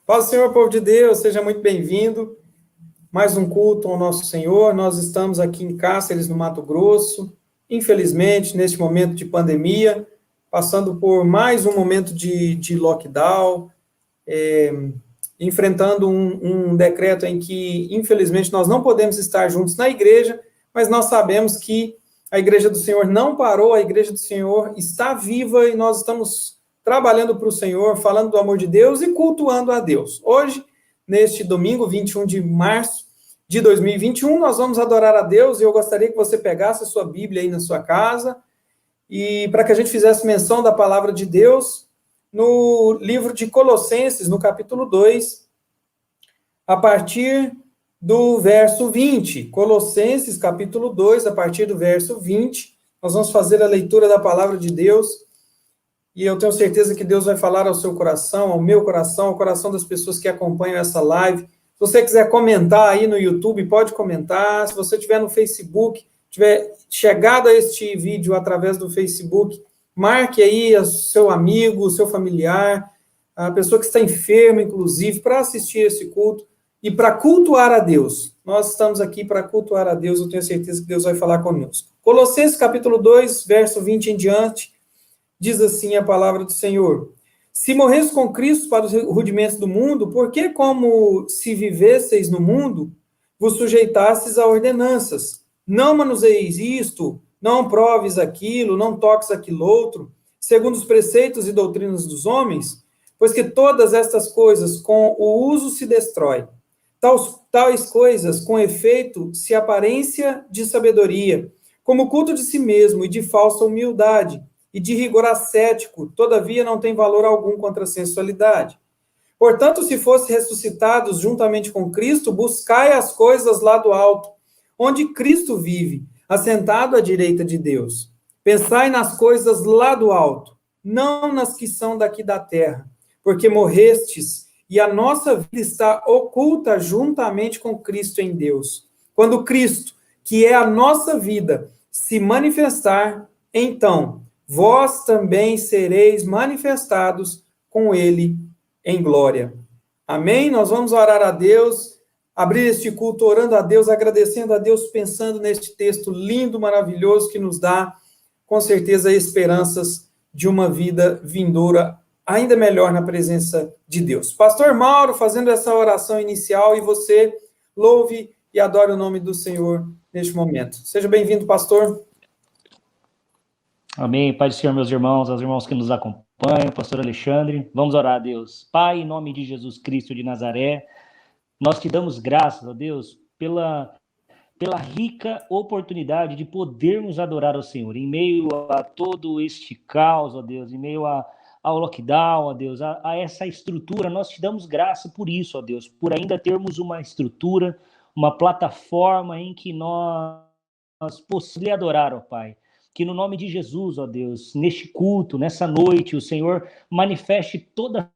Paz do Senhor, povo de Deus, seja muito bem-vindo. Mais um culto ao nosso Senhor. Nós estamos aqui em Cáceres, no Mato Grosso. Infelizmente, neste momento de pandemia, passando por mais um momento de lockdown, enfrentando um decreto em que, infelizmente, nós não podemos estar juntos na igreja, mas nós sabemos que a igreja do Senhor não parou, a igreja do Senhor está viva e nós estamos trabalhando para o Senhor, falando do amor de Deus e cultuando a Deus. Hoje, neste domingo, 21 de março de 2021, nós vamos adorar a Deus e eu gostaria que você pegasse a sua Bíblia aí na sua casa e para que a gente fizesse menção da palavra de Deus no livro de Colossenses, no capítulo 2, a partir do verso 20. Colossenses, capítulo 2, a partir do verso 20, nós vamos fazer a leitura da palavra de Deus. E eu tenho certeza que Deus vai falar ao seu coração, ao meu coração, ao coração das pessoas que acompanham essa live. Se você quiser comentar aí no YouTube, pode comentar. Se você estiver no Facebook, tiver chegado a este vídeo através do Facebook, marque aí o seu amigo, o seu familiar, a pessoa que está enferma, inclusive, para assistir esse culto e para cultuar a Deus. Nós estamos aqui para cultuar a Deus, eu tenho certeza que Deus vai falar conosco. Colossenses capítulo 2, verso 20 em diante, diz assim a palavra do Senhor: se morresses com Cristo para os rudimentos do mundo, por que, como se vivesseis no mundo, vos sujeitastes a ordenanças? Não manuseis isto, não proves aquilo, não toques aquilo outro, segundo os preceitos e doutrinas dos homens, pois que todas estas coisas com o uso se destrói. Tais coisas, com efeito, se aparência de sabedoria, como culto de si mesmo e de falsa humildade, e de rigor ascético, todavia não tem valor algum contra a sensualidade. Portanto, se fosse ressuscitados juntamente com Cristo, buscai as coisas lá do alto, onde Cristo vive, assentado à direita de Deus. Pensai nas coisas lá do alto, não nas que são daqui da terra, porque morrestes, e a nossa vida está oculta juntamente com Cristo em Deus. Quando Cristo, que é a nossa vida, se manifestar, então vós também sereis manifestados com ele em glória. Amém? Nós vamos orar a Deus, abrir este culto orando a Deus, agradecendo a Deus, pensando neste texto lindo, maravilhoso, que nos dá, com certeza, esperanças de uma vida vindoura ainda melhor na presença de Deus. Pastor Mauro, fazendo essa oração inicial, e você louve e adore o nome do Senhor neste momento. Seja bem-vindo, pastor. Amém. Pai do Senhor, meus irmãos, aos irmãos que nos acompanham, pastor Alexandre, vamos orar a Deus. Pai, em nome de Jesus Cristo de Nazaré, nós te damos graças, ó Deus, pela rica oportunidade de podermos adorar ao Senhor, em meio a todo este caos, ó Deus, em meio ao lockdown, ó Deus, a essa estrutura, nós te damos graça por isso, ó Deus, por ainda termos uma estrutura, uma plataforma em que nós possamos adorar, ó Pai. Que no nome de Jesus, ó Deus, neste culto, nessa noite, o Senhor manifeste toda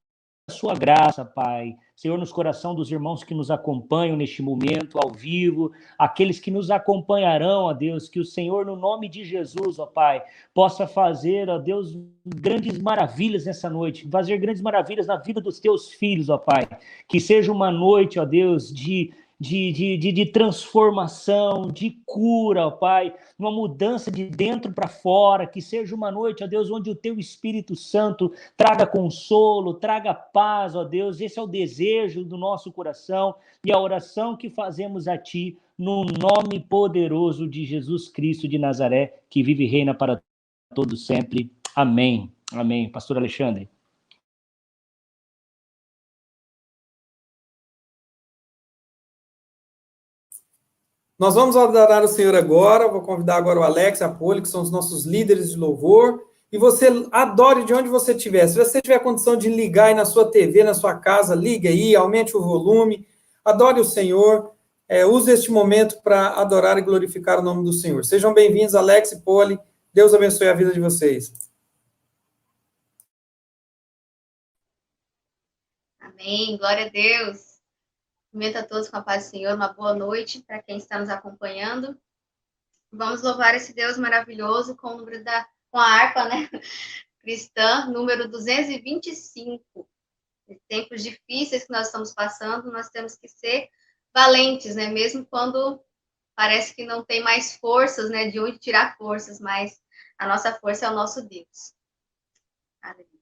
a sua graça, Pai. Senhor, nos corações dos irmãos que nos acompanham neste momento, ao vivo, aqueles que nos acompanharão, ó Deus, que o Senhor, no nome de Jesus, ó Pai, possa fazer, ó Deus, grandes maravilhas nessa noite, fazer grandes maravilhas na vida dos teus filhos, ó Pai. Que seja uma noite, ó Deus, de transformação, de cura, ó Pai, uma mudança de dentro para fora, que seja uma noite, ó Deus, onde o Teu Espírito Santo traga consolo, traga paz, ó Deus, esse é o desejo do nosso coração e a oração que fazemos a Ti, no nome poderoso de Jesus Cristo de Nazaré, que vive e reina para todos sempre. Amém. Amém. Pastor Alexandre. Nós vamos adorar o Senhor agora. Vou convidar agora o Alex e a Poli, que são os nossos líderes de louvor. E você adore de onde você estiver. Se você tiver condição de ligar aí na sua TV, na sua casa, ligue aí, aumente o volume. Adore o Senhor. Use este momento para adorar e glorificar o nome do Senhor. Sejam bem-vindos, Alex e Poli. Deus abençoe a vida de vocês. Amém. Glória a Deus. Cumprimento a todos com a paz do Senhor, uma boa noite para quem está nos acompanhando. Vamos louvar esse Deus maravilhoso com o número com a harpa, né? Cristã, número 225. tempos difíceis que nós estamos passando, nós temos que ser valentes, né? Mesmo quando parece que não tem mais forças, né? De onde tirar forças, mas a nossa força é o nosso Deus. Aleluia.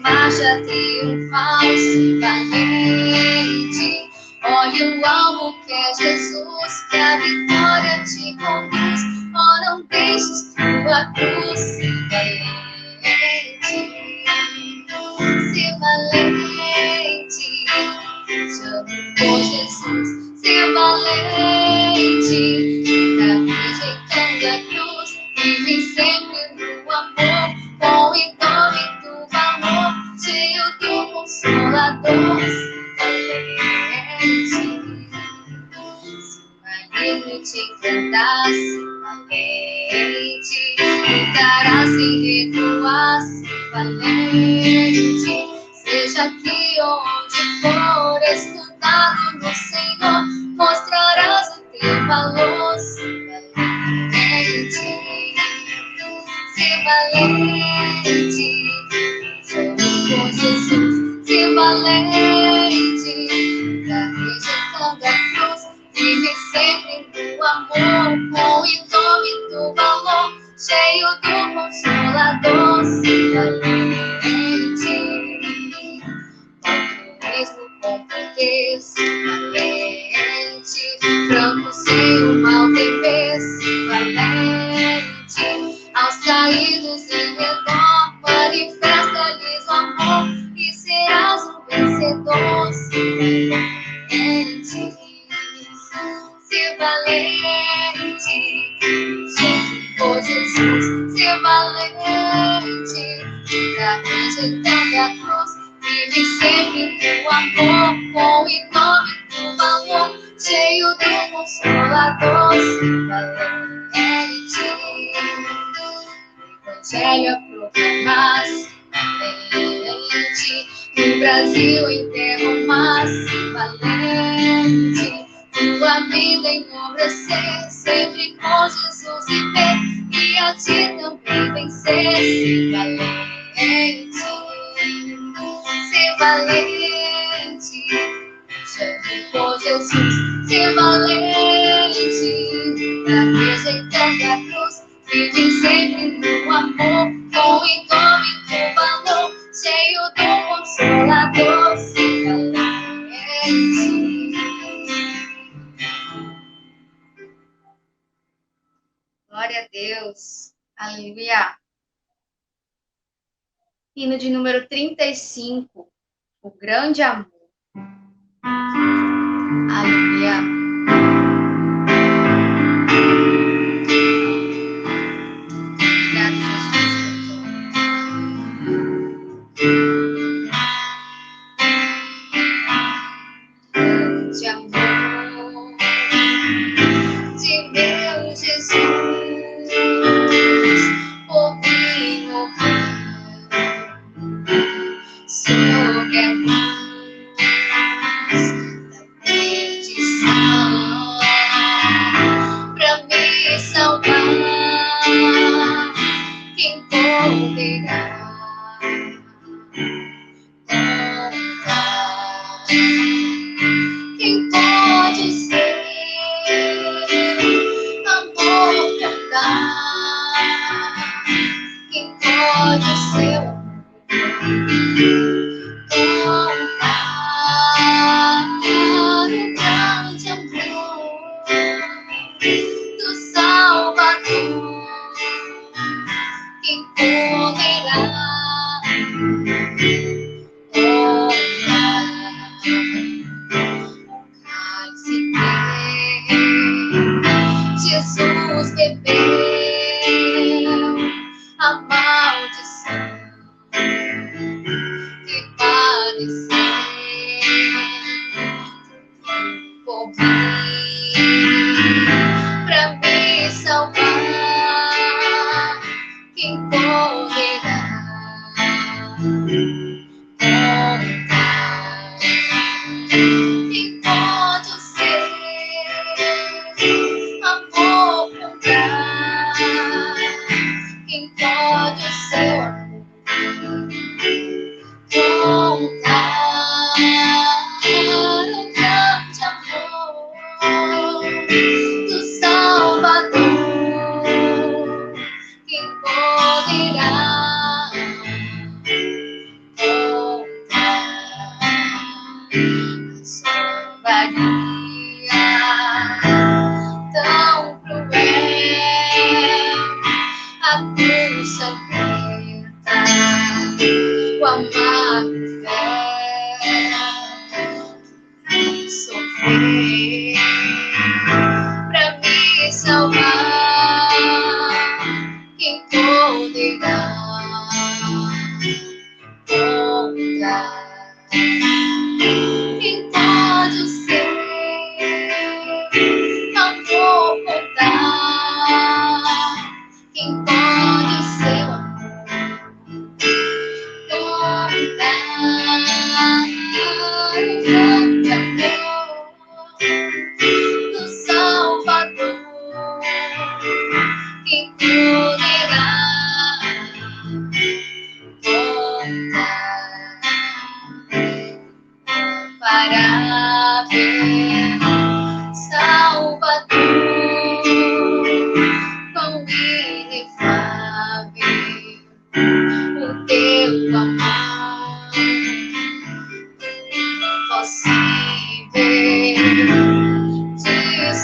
Marcha triunfal, se valente. Olha o alvo que é Jesus, que a vitória te conduz. Oh, não deixes tua cruz, se valente. Se valente, chame por Jesus, se valente. Fica rejeitando a cruz, vive sempre no amor, com indômito valor, cheio do Consolador, se valente. Se o maligno te enfrentar, se valente. Lutará sem recuar, se valente. Seja aqui onde for, estudado no Senhor, mostrarás o teu valor, se valente. Se valente, chame por Jesus, se valente, tá rejeitando a cruz, vive sempre no amor, com indômito valor, cheio do Consolador, se valente, altruísmo com poder, se valente, franco sem o mal temer, se valente. Aos caídos em redor, manifesta-lhes o amor e serás um vencedor, se valente, se valente, chame por Jesus, se valente, tá rejeitando a cruz, vive sempre no amor, com indômito valor, cheio do Consolador, se valente. Evangelho a proclamar, se valente. No Brasil em terra, se valente. Tua vida engrandecer, sempre com Jesus viver, e a ti também vencer, se valente. Se valente, chame por Jesus, se valente. Tá rejeitando a cruz, vive sempre no amor, com indômito valor, cheio do Consolador, se valente. Glória a Deus. Aleluia. Hino de número 35. O grande amor. Aleluia. Grande amor de meu Jesus, por mim morreu sobre a cruz da perdição, pra me salvar. Quem poderá contar? Quem pode ser amor cantar? Quem pode ser contar o grande amor do Salvador? Quem poderá Jesus bebeu a maldição que padeceu por mim, pra me salvar. Quem poderá contar varia, tão cruel, a cruz sangrenta, o amargo véu, sofrer pra me salvar, quem poderá contar? Quem pode o ser? Não vou contar. Quem pode o seu amor contar? O grande amor do Salvador. Quem poderá contar para ver Salvador, quão inefável o teu amor, impossível de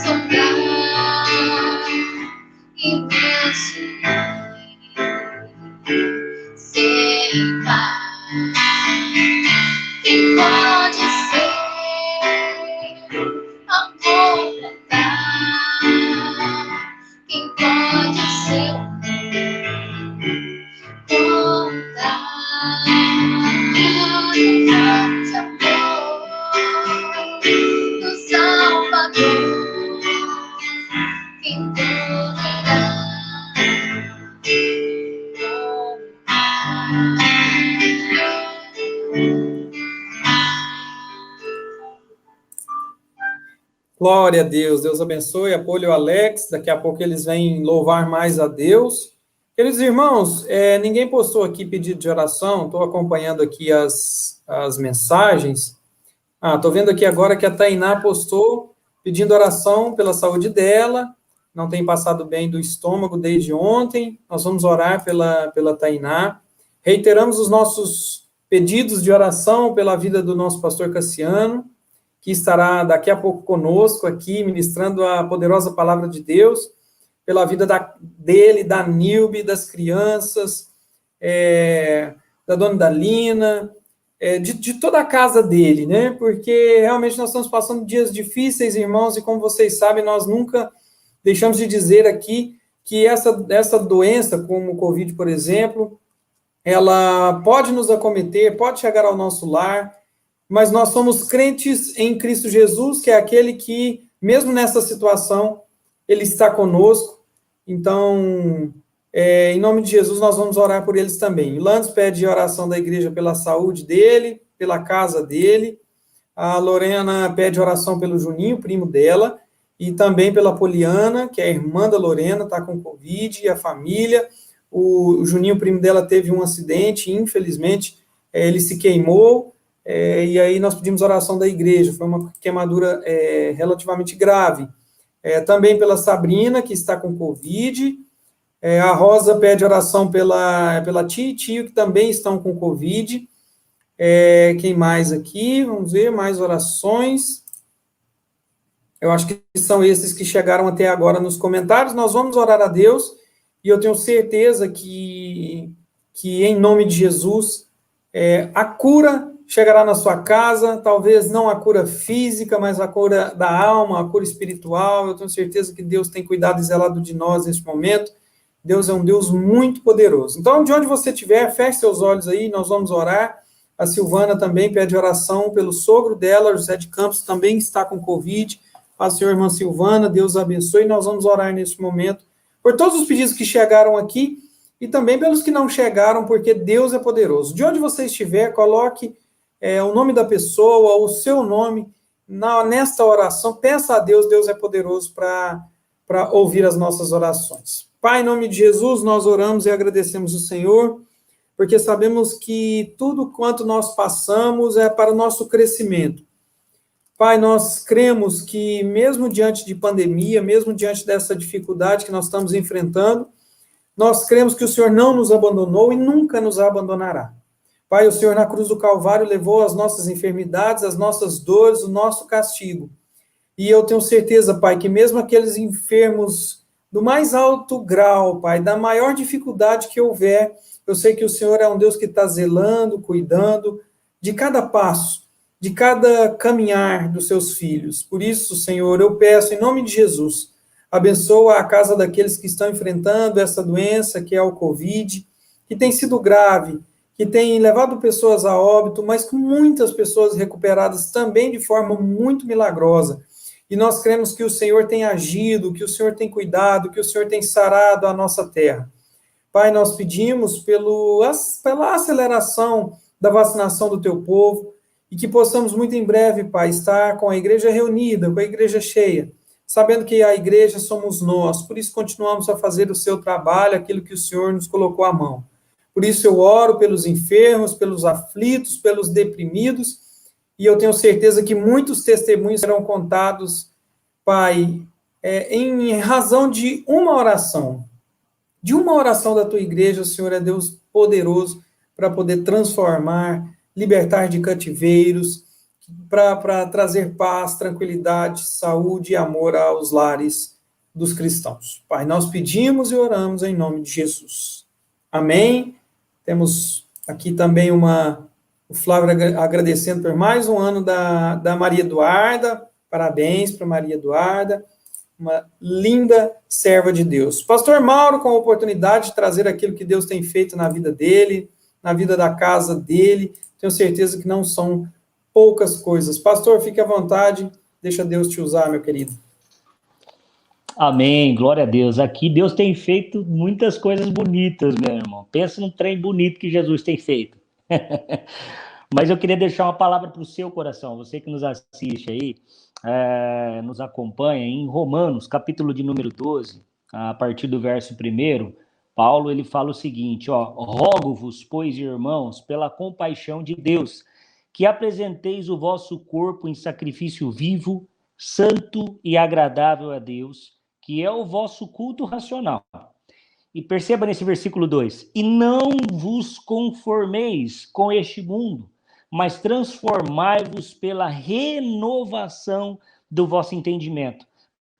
sondar, imenso sem par. Quem pode ser amor contar? Quem pode ser contar? O grande amor do Salvador. Quem poderá Glória a Deus, Deus abençoe, apoie o Alex, daqui a pouco eles vêm louvar mais a Deus. Queridos irmãos, ninguém postou aqui pedido de oração, estou acompanhando aqui as mensagens. Estou vendo aqui agora que a Tainá postou pedindo oração pela saúde dela, não tem passado bem do estômago desde ontem, nós vamos orar pela Tainá. Reiteramos os nossos pedidos de oração pela vida do nosso pastor Cassiano, que estará daqui a pouco conosco aqui, ministrando a poderosa palavra de Deus, pela vida dele, da Nilbe, das crianças, da dona Dalina, de toda a casa dele, né? Porque realmente nós estamos passando dias difíceis, irmãos, e como vocês sabem, nós nunca deixamos de dizer aqui que essa doença, como o Covid, por exemplo, ela pode nos acometer, pode chegar ao nosso lar, mas nós somos crentes em Cristo Jesus, que é aquele que, mesmo nessa situação, ele está conosco. Então, em nome de Jesus, nós vamos orar por eles também. O Landes pede oração da igreja pela saúde dele, pela casa dele. A Lorena pede oração pelo Juninho, primo dela, e também pela Poliana, que é a irmã da Lorena, está com Covid, e a família. O Juninho, primo dela, teve um acidente, e infelizmente, ele se queimou, e aí nós pedimos oração da igreja, foi uma queimadura relativamente grave. Também pela Sabrina, que está com Covid, a Rosa pede oração pela tia e tio, que também estão com Covid. Quem mais aqui? Vamos ver, mais orações. Eu acho que são esses que chegaram até agora nos comentários. Nós vamos orar a Deus, e eu tenho certeza que em nome de Jesus, a cura chegará na sua casa, talvez não a cura física, mas a cura da alma, a cura espiritual. Eu tenho certeza que Deus tem cuidado e zelado de nós nesse momento. Deus é um Deus muito poderoso. Então, de onde você estiver, feche seus olhos aí, nós vamos orar. A Silvana também pede oração pelo sogro dela, José de Campos, também está com Covid. A senhora irmã Silvana, Deus abençoe. Nós vamos orar nesse momento por todos os pedidos que chegaram aqui e também pelos que não chegaram, porque Deus é poderoso. De onde você estiver, coloque o nome da pessoa, o seu nome, nesta oração, peça a Deus, Deus é poderoso para ouvir as nossas orações. Pai, em nome de Jesus, nós oramos e agradecemos o Senhor, porque sabemos que tudo quanto nós passamos é para o nosso crescimento. Pai, nós cremos que mesmo diante de pandemia, mesmo diante dessa dificuldade que nós estamos enfrentando, nós cremos que o Senhor não nos abandonou e nunca nos abandonará. Pai, o Senhor na cruz do Calvário levou as nossas enfermidades, as nossas dores, o nosso castigo. E eu tenho certeza, Pai, que mesmo aqueles enfermos do mais alto grau, Pai, da maior dificuldade que houver, eu sei que o Senhor é um Deus que está zelando, cuidando de cada passo, de cada caminhar dos seus filhos. Por isso, Senhor, eu peço em nome de Jesus, abençoa a casa daqueles que estão enfrentando essa doença que é o Covid, que tem sido grave, que tem levado pessoas a óbito, mas com muitas pessoas recuperadas também de forma muito milagrosa. E nós cremos que o Senhor tem agido, que o Senhor tem cuidado, que o Senhor tem sarado a nossa terra. Pai, nós pedimos pela aceleração da vacinação do teu povo e que possamos muito em breve, Pai, estar com a igreja reunida, com a igreja cheia, sabendo que a igreja somos nós, por isso continuamos a fazer o seu trabalho, aquilo que o Senhor nos colocou à mão. Por isso eu oro pelos enfermos, pelos aflitos, pelos deprimidos, e eu tenho certeza que muitos testemunhos serão contados, Pai, em razão de uma oração da tua igreja. O Senhor é Deus poderoso para poder transformar, libertar de cativeiros, para trazer paz, tranquilidade, saúde e amor aos lares dos cristãos. Pai, nós pedimos e oramos em nome de Jesus. Amém. Temos aqui também o Flávio agradecendo por mais um ano da Maria Eduarda. Parabéns para Maria Eduarda, uma linda serva de Deus. Pastor Mauro, com a oportunidade de trazer aquilo que Deus tem feito na vida dele, na vida da casa dele, tenho certeza que não são poucas coisas. Pastor, fique à vontade, deixa Deus te usar, meu querido. Amém, glória a Deus. Aqui Deus tem feito muitas coisas bonitas, meu irmão. Pensa num trem bonito que Jesus tem feito. Mas eu queria deixar uma palavra para o seu coração, você que nos assiste aí, nos acompanha, em Romanos, capítulo de número 12, a partir do verso 1, Paulo ele fala o seguinte, rogo-vos, pois, irmãos, pela compaixão de Deus, que apresenteis o vosso corpo em sacrifício vivo, santo e agradável a Deus, que é o vosso culto racional. E perceba nesse versículo 2, e não vos conformeis com este mundo, mas transformai-vos pela renovação do vosso entendimento,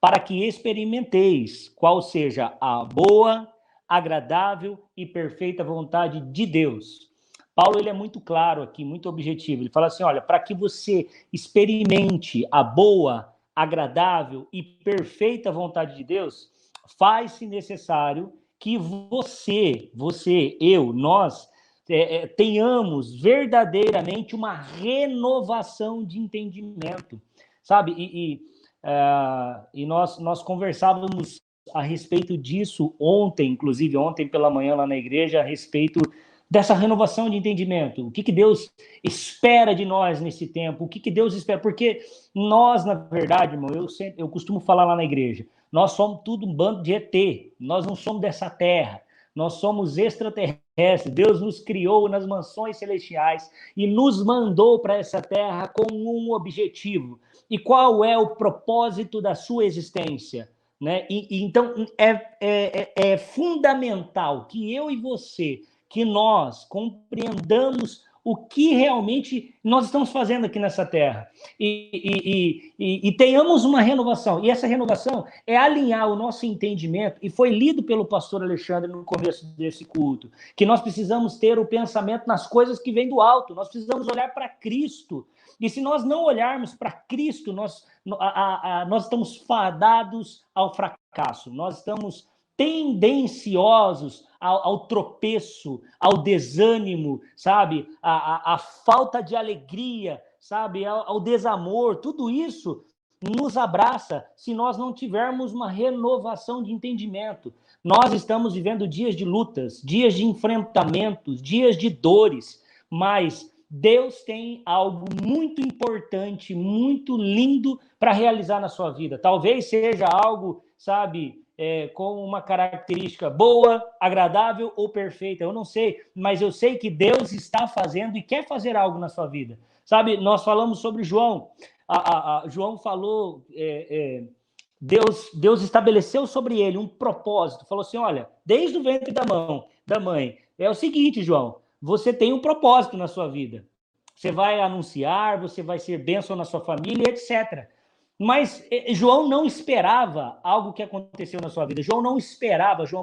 para que experimenteis qual seja a boa, agradável e perfeita vontade de Deus. Paulo ele é muito claro aqui, muito objetivo. Ele fala assim, olha, para que você experimente a boa, agradável e perfeita vontade de Deus, faz-se necessário que nós tenhamos verdadeiramente uma renovação de entendimento, sabe? E nós conversávamos a respeito disso inclusive ontem pela manhã lá na igreja, a respeito dessa renovação de entendimento. O que Deus espera de nós nesse tempo? O que Deus espera? Porque nós, na verdade, irmão, eu costumo falar lá na igreja, nós somos tudo um bando de ET, nós não somos dessa terra, nós somos extraterrestres. Deus nos criou nas mansões celestiais e nos mandou para essa terra com um objetivo. E qual é o propósito da sua existência? Né? Então, é fundamental que eu e você, que nós compreendamos o que realmente nós estamos fazendo aqui nessa terra e tenhamos uma renovação. E essa renovação é alinhar o nosso entendimento, e foi lido pelo pastor Alexandre no começo desse culto, que nós precisamos ter o pensamento nas coisas que vêm do alto, nós precisamos olhar para Cristo. E se nós não olharmos para Cristo, nós estamos fadados ao fracasso, nós estamos tendenciosos ao tropeço, ao desânimo, sabe? A falta de alegria, sabe? Ao desamor. Tudo isso nos abraça se nós não tivermos uma renovação de entendimento. Nós estamos vivendo dias de lutas, dias de enfrentamentos, dias de dores, mas Deus tem algo muito importante, muito lindo para realizar na sua vida. Talvez seja algo, sabe, com uma característica boa, agradável ou perfeita. Eu não sei, mas eu sei que Deus está fazendo e quer fazer algo na sua vida. Sabe, nós falamos sobre João. João falou, Deus estabeleceu sobre ele um propósito. Falou assim, olha, desde o ventre da mãe, é o seguinte, João, você tem um propósito na sua vida. Você vai anunciar, você vai ser bênção na sua família, etc. Mas João não esperava algo que aconteceu na sua vida. João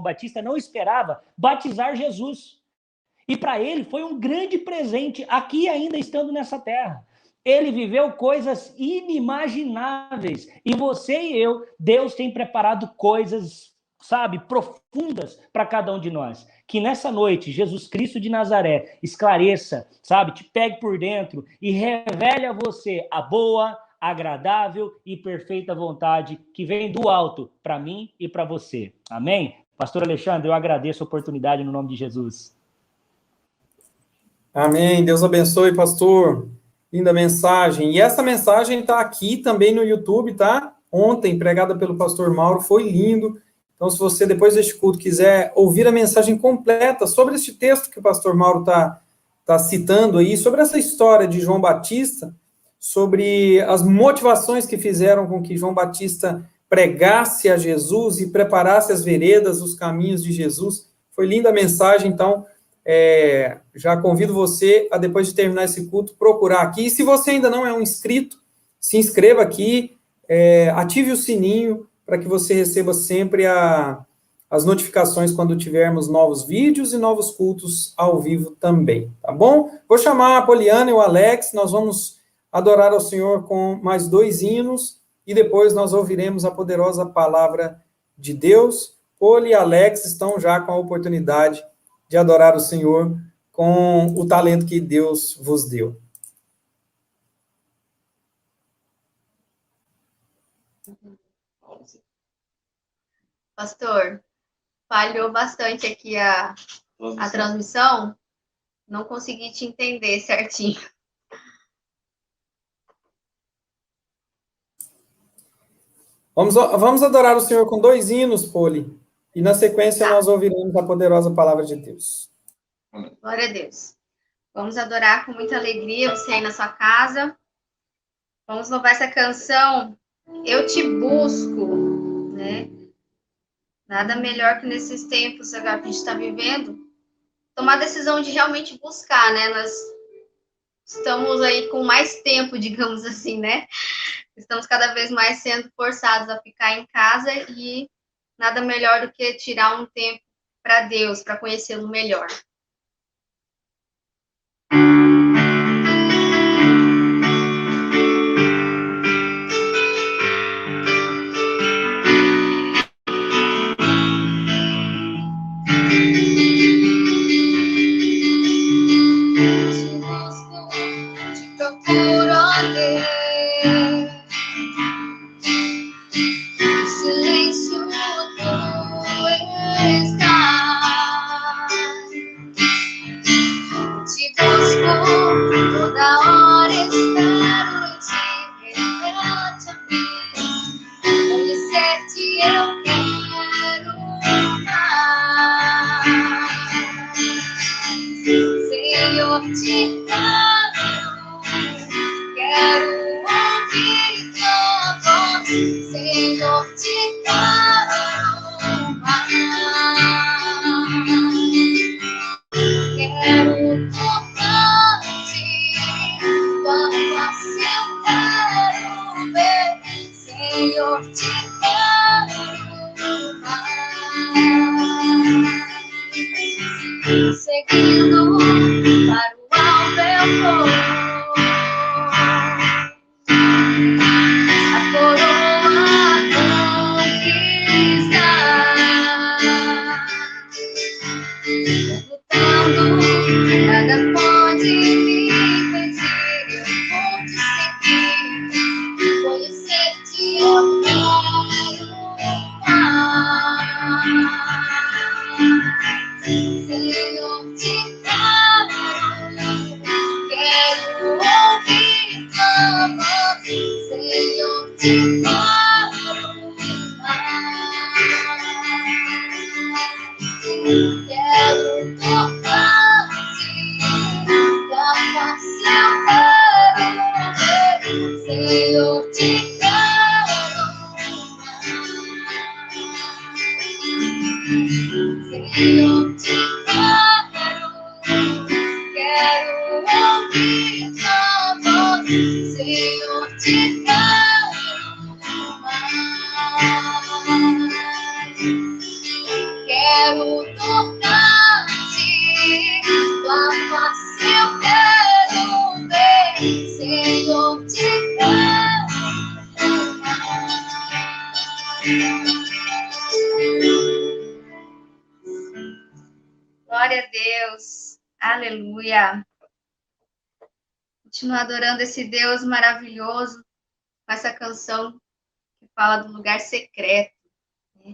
Batista não esperava batizar Jesus. E para ele foi um grande presente, aqui ainda estando nessa terra. Ele viveu coisas inimagináveis. E você e eu, Deus tem preparado coisas, sabe, profundas para cada um de nós. Que nessa noite, Jesus Cristo de Nazaré esclareça, sabe, te pegue por dentro e revele a você a boa, agradável e perfeita vontade que vem do alto para mim e para você. Amém? Pastor Alexandre, eu agradeço a oportunidade no nome de Jesus. Amém. Deus abençoe, pastor. Linda mensagem. E essa mensagem está aqui também no YouTube, tá? Ontem, pregada pelo pastor Mauro, foi lindo. Então, se você, depois deste culto, quiser ouvir a mensagem completa sobre este texto que o pastor Mauro tá citando aí, sobre essa história de João Batista, sobre as motivações que fizeram com que João Batista pregasse a Jesus e preparasse as veredas, os caminhos de Jesus. Foi linda a mensagem, então, já convido você a, depois de terminar esse culto, procurar aqui. E se você ainda não é um inscrito, se inscreva aqui, ative o sininho, para que você receba sempre as notificações quando tivermos novos vídeos e novos cultos ao vivo também, tá bom? Vou chamar a Poliana e o Alex, nós vamos adorar ao Senhor com mais 2 hinos, e depois nós ouviremos a poderosa palavra de Deus. Poli e Alex estão já com a oportunidade de adorar o Senhor com o talento que Deus vos deu. Pastor, falhou bastante aqui a transmissão. Não consegui te entender certinho. Vamos adorar o Senhor com 2 hinos, Poli. E na sequência nós ouviremos a poderosa palavra de Deus. Glória a Deus. Vamos adorar com muita alegria, você aí na sua casa. Vamos louvar essa canção, Eu Te Busco, né? Nada melhor que nesses tempos agora que a gente está vivendo, tomar a decisão de realmente buscar, né? Nós estamos aí com mais tempo, digamos assim, né? Estamos cada vez mais sendo forçados a ficar em casa e nada melhor do que tirar um tempo para Deus, para conhecê-lo melhor. Glória a Deus. Aleluia. Continua adorando esse Deus maravilhoso com essa canção que fala do lugar secreto, né?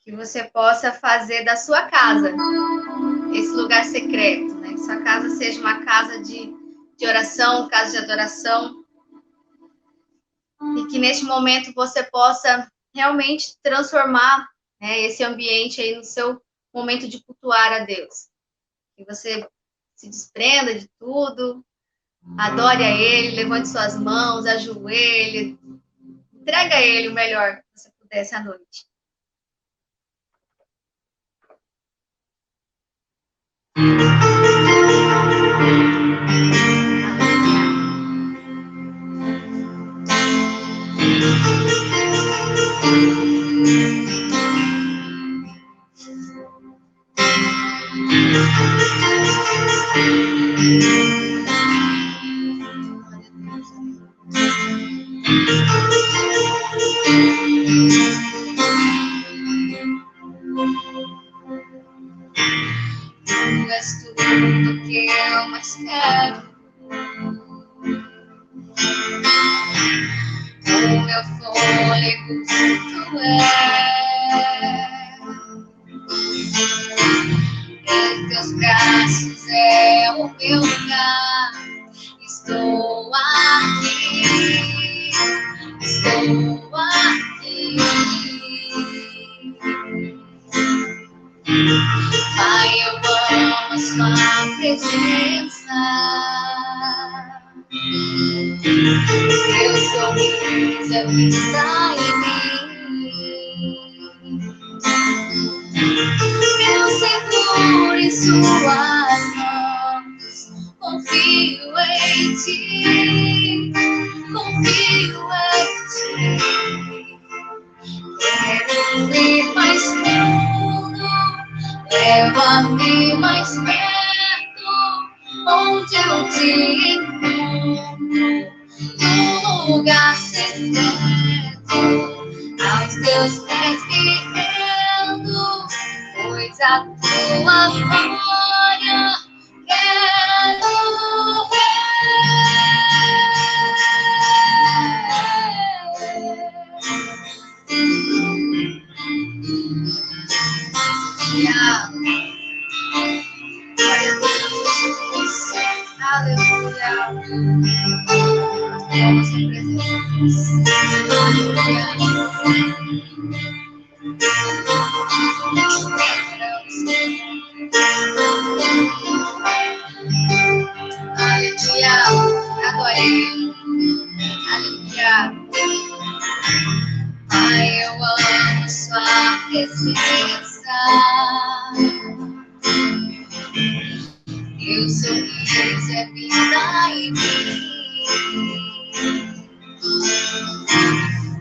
Que você possa fazer da sua casa esse lugar secreto, né? Que sua casa seja uma casa de oração, casa de adoração, e que neste momento você possa realmente transformar, né, esse ambiente aí no seu momento de cultuar a Deus. Que você se desprenda de tudo, adore a Ele, levante suas mãos, ajoelhe, entrega a Ele o melhor que você puder essa noite. Tu és tudo que eu mais quero. O meu fôlego tu és. Em teus braços é o meu lugar. Estou aqui. Estou aqui. Pai, eu amo a sua presença. Teu sorriso é vida em mim. Eu seguro em suas mãos. Confio em ti. Confio em ti. Quero ir mais fundo. Leva-me mais perto, onde eu te encontro, no lugar secreto, aos teus pés me rendo, pois a tua glória quero ver. Aleluia. Aleluia. Agora aleluia. Pai, eu amo sua presença. Teu sorriso é vida em mim.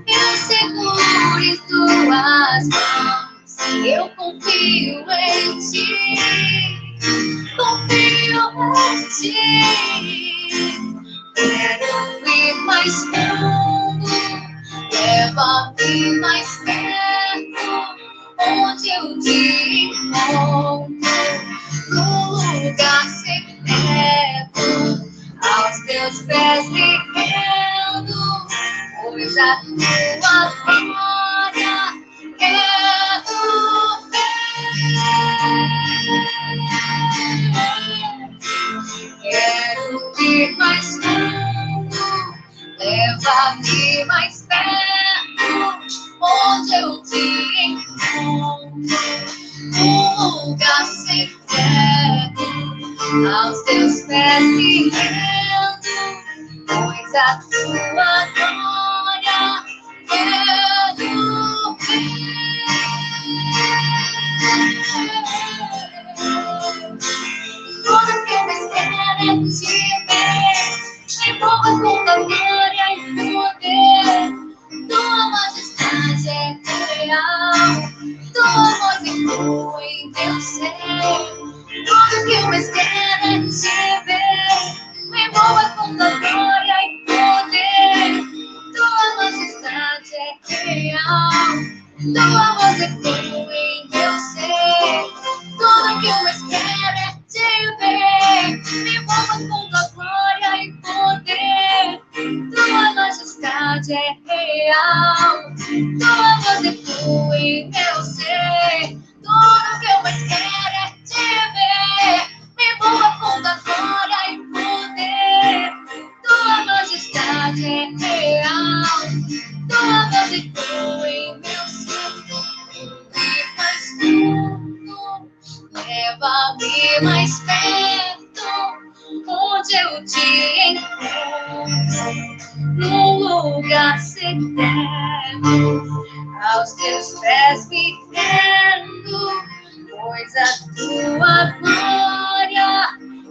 Eu seguro em tuas mãos. Eu confio em ti. Confio em ti. Quero ir mais fundo. Leva-me mais perto, onde eu te encontro, no lugar secreto, aos teus pés me rendo, pois a tua glória quero ver. Quero ir mais fundo. Leva-me mais perto, onde eu te encontro, num lugar secreto, aos teus pés me rendo, pois a tua glória quero ver. Tudo que eu mais quero é te ver. Envolva com tua glória e poder. Tua majestade é real. Tua voz ecoa em meu ser. Tudo que eu mais quero é te ver. Me envolva com tua glória e poder. Tua majestade é real. tua voz ecoa em meu ser. Tudo que eu espero é te ver. Me envolva com tua glória e poder. Tua majestade é real. Tua voz ecoa em meu ser. Tudo que eu mais quero é te ver. Me envolva com tua glória e poder. Tua majestade é real. Tua voz ecoa em meu ser. Me faz tudo. Leva-me mais perto, onde eu te encontro, num lugar secreto, aos teus pés me rendo, pois a tua glória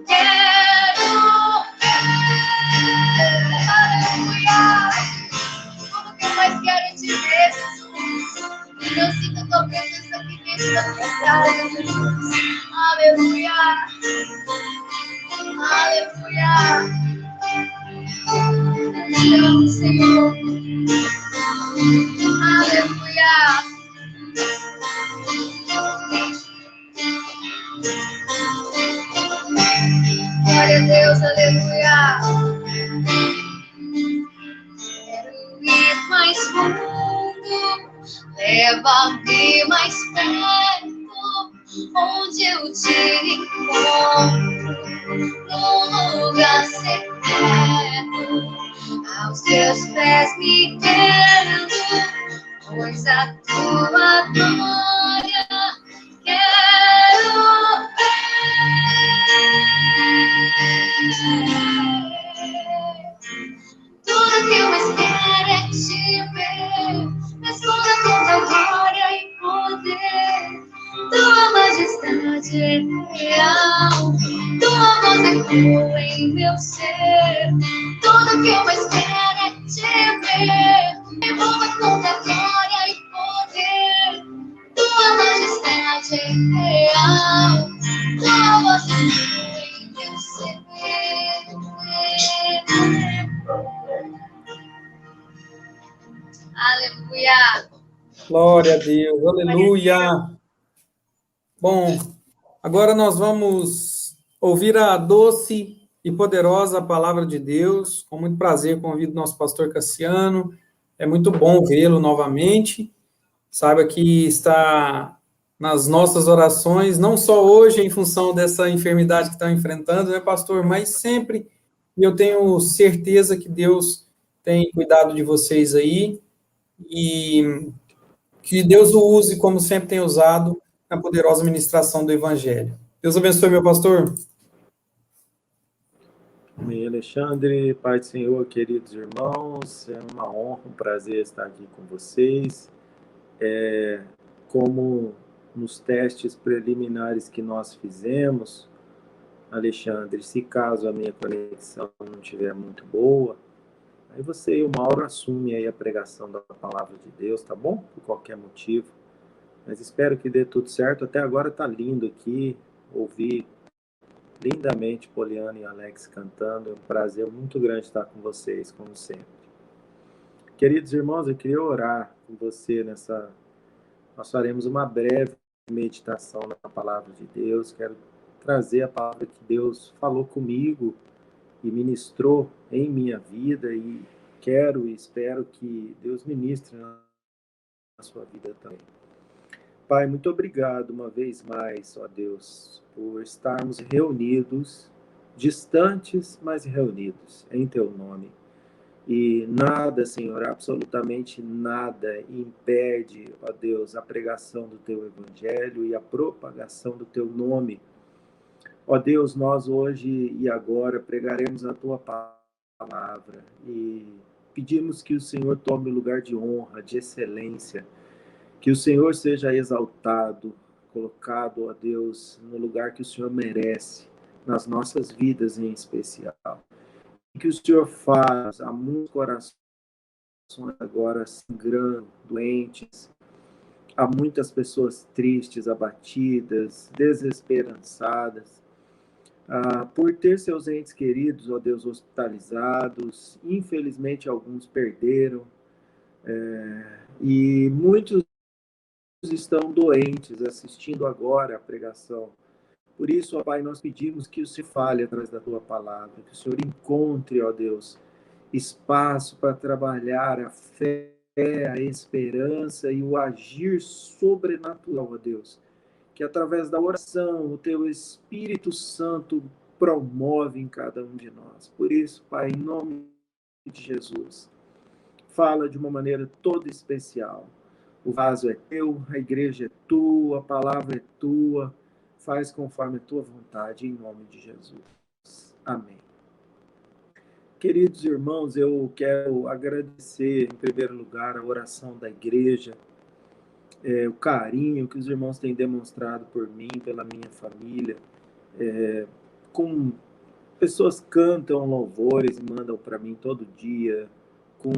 quero ver. Aleluia! Tudo que eu mais quero é te ver, Jesus. Eu sinto tua presença aqui dentro da minha casa, Jesus. Aleluia! Aleluia! Eu te amo, Senhor. Aleluia! Glória a Deus, aleluia! Quero ir mais fundo, leva-me mais perto, onde eu te encontro, num lugar secreto, aos teus pés me rendo, pois a tua glória quero ver. Tudo que eu espero é te ver. Me esconda com tua glória e poder. Tua majestade é real. Tua voz ecoa em meu ser. Tudo que eu espero é te ver. Me envolva com tua glória e poder. Tua majestade é real. Tua voz ecoa em meu ser. Aleluia. Glória a Deus, aleluia. Bom, agora nós vamos ouvir a doce e poderosa palavra de Deus. Com muito prazer, convido o nosso pastor Cassiano. É muito bom vê-lo novamente. Saiba que está nas nossas orações, não só hoje, em função dessa enfermidade que estão enfrentando, né, pastor? Mas sempre, e eu tenho certeza que Deus tem cuidado de vocês aí, e que Deus o use como sempre tem usado na poderosa ministração do Evangelho. Deus abençoe, meu pastor. Amém, Alexandre, Pai do Senhor, queridos irmãos, é uma honra, um prazer estar aqui com vocês. Como nos testes preliminares que nós fizemos, Alexandre, se caso a minha conexão não estiver muito boa, aí você e o Mauro assumem aí a pregação da palavra de Deus, tá bom? Por qualquer motivo. Mas espero que dê tudo certo. Até agora tá lindo aqui, ouvir lindamente Poliana e Alex cantando. É um prazer muito grande estar com vocês, como sempre. Queridos irmãos, eu queria orar com você nessa... Nós faremos uma breve meditação na palavra de Deus. Quero trazer a palavra que Deus falou comigo e ministrou em minha vida, e quero e espero que Deus ministre na sua vida também. Pai, muito obrigado uma vez mais, ó Deus, por estarmos reunidos, distantes, mas reunidos em Teu nome. E nada, Senhor, absolutamente nada impede, ó Deus, a pregação do Teu Evangelho e a propagação do Teu nome. Ó Deus, nós hoje e agora pregaremos a Tua palavra e pedimos que o Senhor tome o lugar de honra, de excelência, que o Senhor seja exaltado, colocado, ó Deus, no lugar que o Senhor merece, nas nossas vidas em especial. E que o Senhor faça a muitos corações agora sangrando, doentes, há muitas pessoas tristes, abatidas, desesperançadas, por ter seus entes queridos, ó Deus, hospitalizados. Infelizmente, alguns perderam, e muitos estão doentes assistindo agora a pregação. Por isso, ó Pai, nós pedimos que o Senhor fale através da Tua palavra, que o Senhor encontre, ó Deus, espaço para trabalhar a fé, a esperança e o agir sobrenatural, ó Deus. Que através da oração, o Teu Espírito Santo promove em cada um de nós. Por isso, Pai, em nome de Jesus, fala de uma maneira toda especial. O vaso é teu, a igreja é tua, a palavra é tua. Faz conforme a tua vontade, em nome de Jesus. Amém. Queridos irmãos, eu quero agradecer, em primeiro lugar, a oração da igreja, o carinho que os irmãos têm demonstrado por mim, pela minha família. Com pessoas cantam louvores e mandam para mim todo dia, com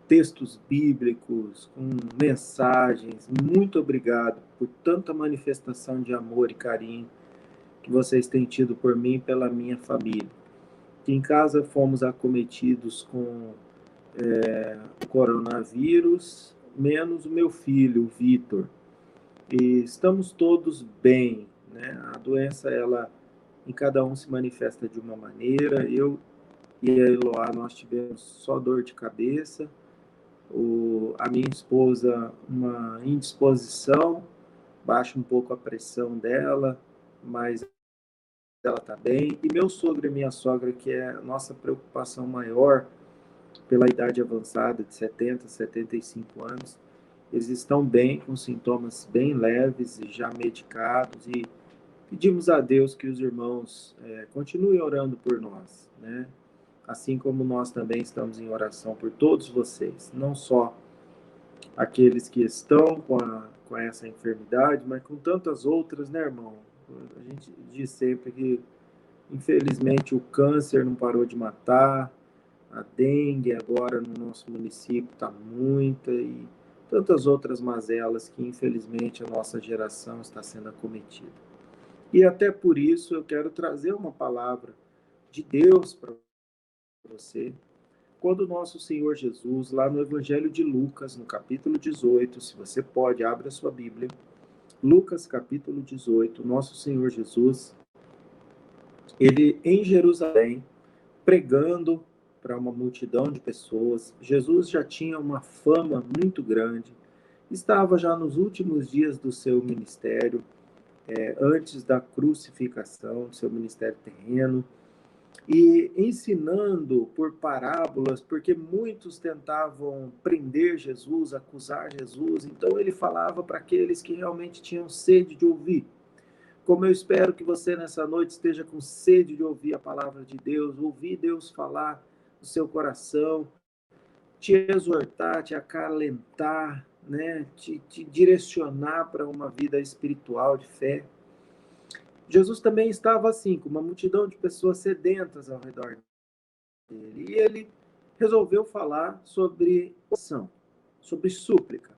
textos bíblicos, com mensagens. Muito obrigado por tanta manifestação de amor e carinho que vocês têm tido por mim e pela minha família. Em casa fomos acometidos com o coronavírus, menos o meu filho, o Vitor. E estamos todos bem, né? A doença, ela em cada um se manifesta de uma maneira. Eu e a Eloá, nós tivemos só dor de cabeça. A minha esposa, uma indisposição, baixa um pouco a pressão dela, mas ela está bem. E meu sogro e minha sogra, que é a nossa preocupação maior pela idade avançada de 70, 75 anos, eles estão bem, com sintomas bem leves e já medicados, e pedimos a Deus que os irmãos continuem orando por nós, né? Assim como nós também estamos em oração por todos vocês, não só aqueles que estão com essa enfermidade, mas com tantas outras, né, irmão? A gente diz sempre que, infelizmente, o câncer não parou de matar, a dengue agora no nosso município está muita, e tantas outras mazelas que, infelizmente, a nossa geração está sendo acometida. E até por isso eu quero trazer uma palavra de Deus para você, quando o nosso Senhor Jesus, lá no Evangelho de Lucas, no capítulo 18, se você pode, abra a sua Bíblia, Lucas capítulo 18, nosso Senhor Jesus, ele em Jerusalém, pregando para uma multidão de pessoas. Jesus já tinha uma fama muito grande, estava já nos últimos dias do seu ministério, antes da crucificação, do seu ministério terreno, e ensinando por parábolas, porque muitos tentavam prender Jesus, acusar Jesus, então ele falava para aqueles que realmente tinham sede de ouvir. Como eu espero que você nessa noite esteja com sede de ouvir a palavra de Deus, ouvir Deus falar no seu coração, te exortar, te acalentar, né? te direcionar para uma vida espiritual de fé. Jesus também estava assim, com uma multidão de pessoas sedentas ao redor dele. E ele resolveu falar sobre oração, sobre súplica.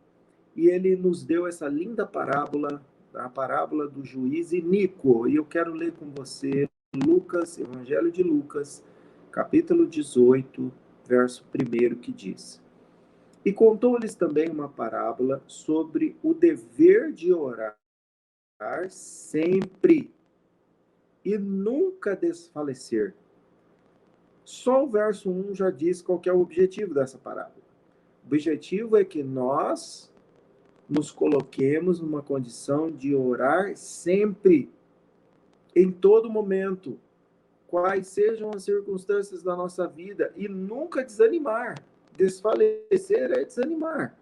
E ele nos deu essa linda parábola, a parábola do juiz iníquo. E eu quero ler com você Lucas, Evangelho de Lucas, capítulo 18, verso 1, que diz: E contou-lhes também uma parábola sobre o dever de orar sempre e nunca desfalecer. Só o verso 1 já diz qual que é o objetivo dessa parábola. O objetivo é que nós nos coloquemos numa condição de orar sempre, em todo momento, quais sejam as circunstâncias da nossa vida, e nunca desanimar. Desfalecer é desanimar.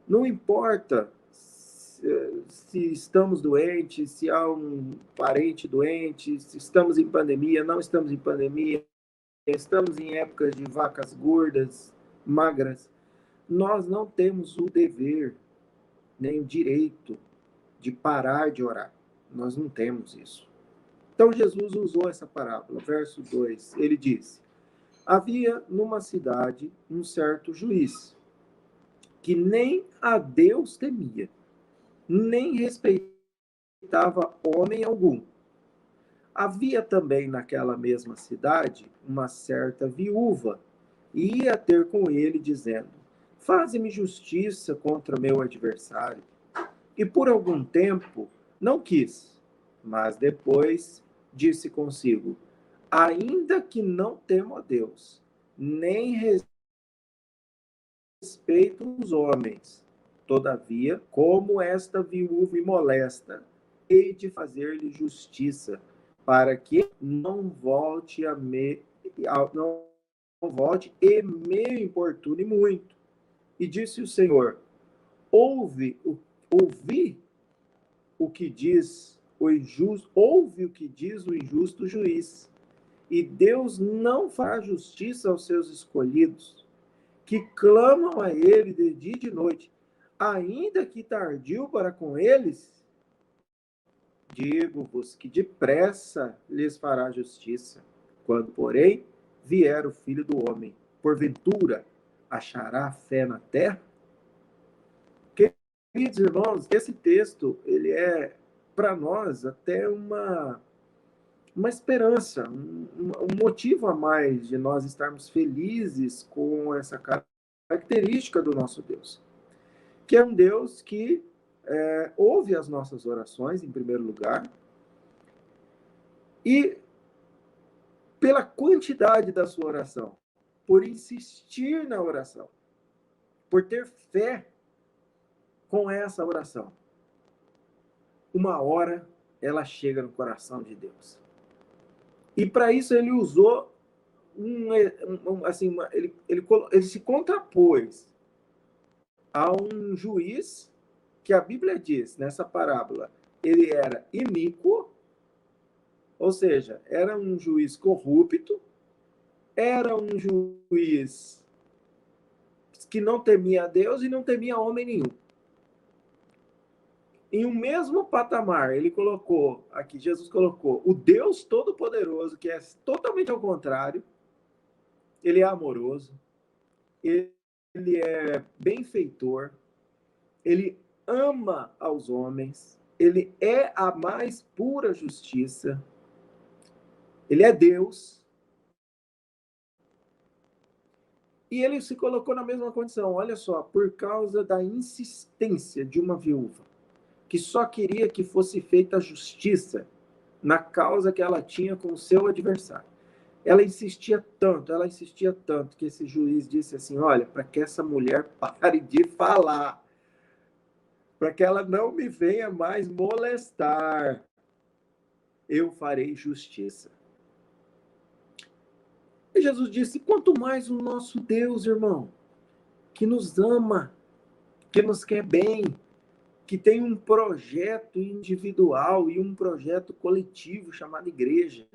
Não importa se estamos doentes, se há um parente doente, se estamos em pandemia, não estamos em pandemia, estamos em épocas de vacas gordas, magras. Nós não temos o dever, nem o direito de parar de orar. Nós não temos isso. Então Jesus usou essa parábola. Verso 2, ele disse: Havia numa cidade um certo juiz, que nem a Deus temia, nem respeitava homem algum. Havia também naquela mesma cidade uma certa viúva, e ia ter com ele, dizendo: faze-me justiça contra meu adversário. E por algum tempo não quis, mas depois disse consigo: ainda que não temo a Deus, nem respeito os homens, todavia, como esta viúva me molesta, hei de fazer-lhe justiça, para que não volte e me importune muito. E disse o Senhor: ouvi o que diz o injusto, ouve o que diz o injusto juiz. E Deus não faz justiça aos seus escolhidos, que clamam a ele de dia e de noite, ainda que tardio para com eles. Digo-vos que depressa lhes fará justiça. Quando, porém, vier o Filho do Homem, porventura achará fé na terra? Queridos irmãos, esse texto, ele é, para nós, até uma esperança, um motivo a mais de nós estarmos felizes com essa característica do nosso Deus, que é um Deus que ouve as nossas orações, em primeiro lugar, e pela quantidade da sua oração, por insistir na oração, por ter fé com essa oração, uma hora ela chega no coração de Deus. E para isso ele usou ele se contrapôs a um juiz que a Bíblia diz nessa parábola, ele era iníquo, ou seja, era um juiz corrupto, era um juiz que não temia a Deus e não temia homem nenhum. Em um mesmo patamar, ele colocou, aqui Jesus colocou, o Deus Todo-Poderoso, que é totalmente ao contrário. Ele é amoroso, ele é benfeitor, ele ama aos homens, ele é a mais pura justiça, ele é Deus. E ele se colocou na mesma condição, olha só, por causa da insistência de uma viúva, que só queria que fosse feita justiça na causa que ela tinha com o seu adversário. Ela insistia tanto, que esse juiz disse assim, olha, para que essa mulher pare de falar, para que ela não me venha mais molestar, eu farei justiça. E Jesus disse, quanto mais o nosso Deus, irmão, que nos ama, que nos quer bem, que tem um projeto individual e um projeto coletivo chamado igreja.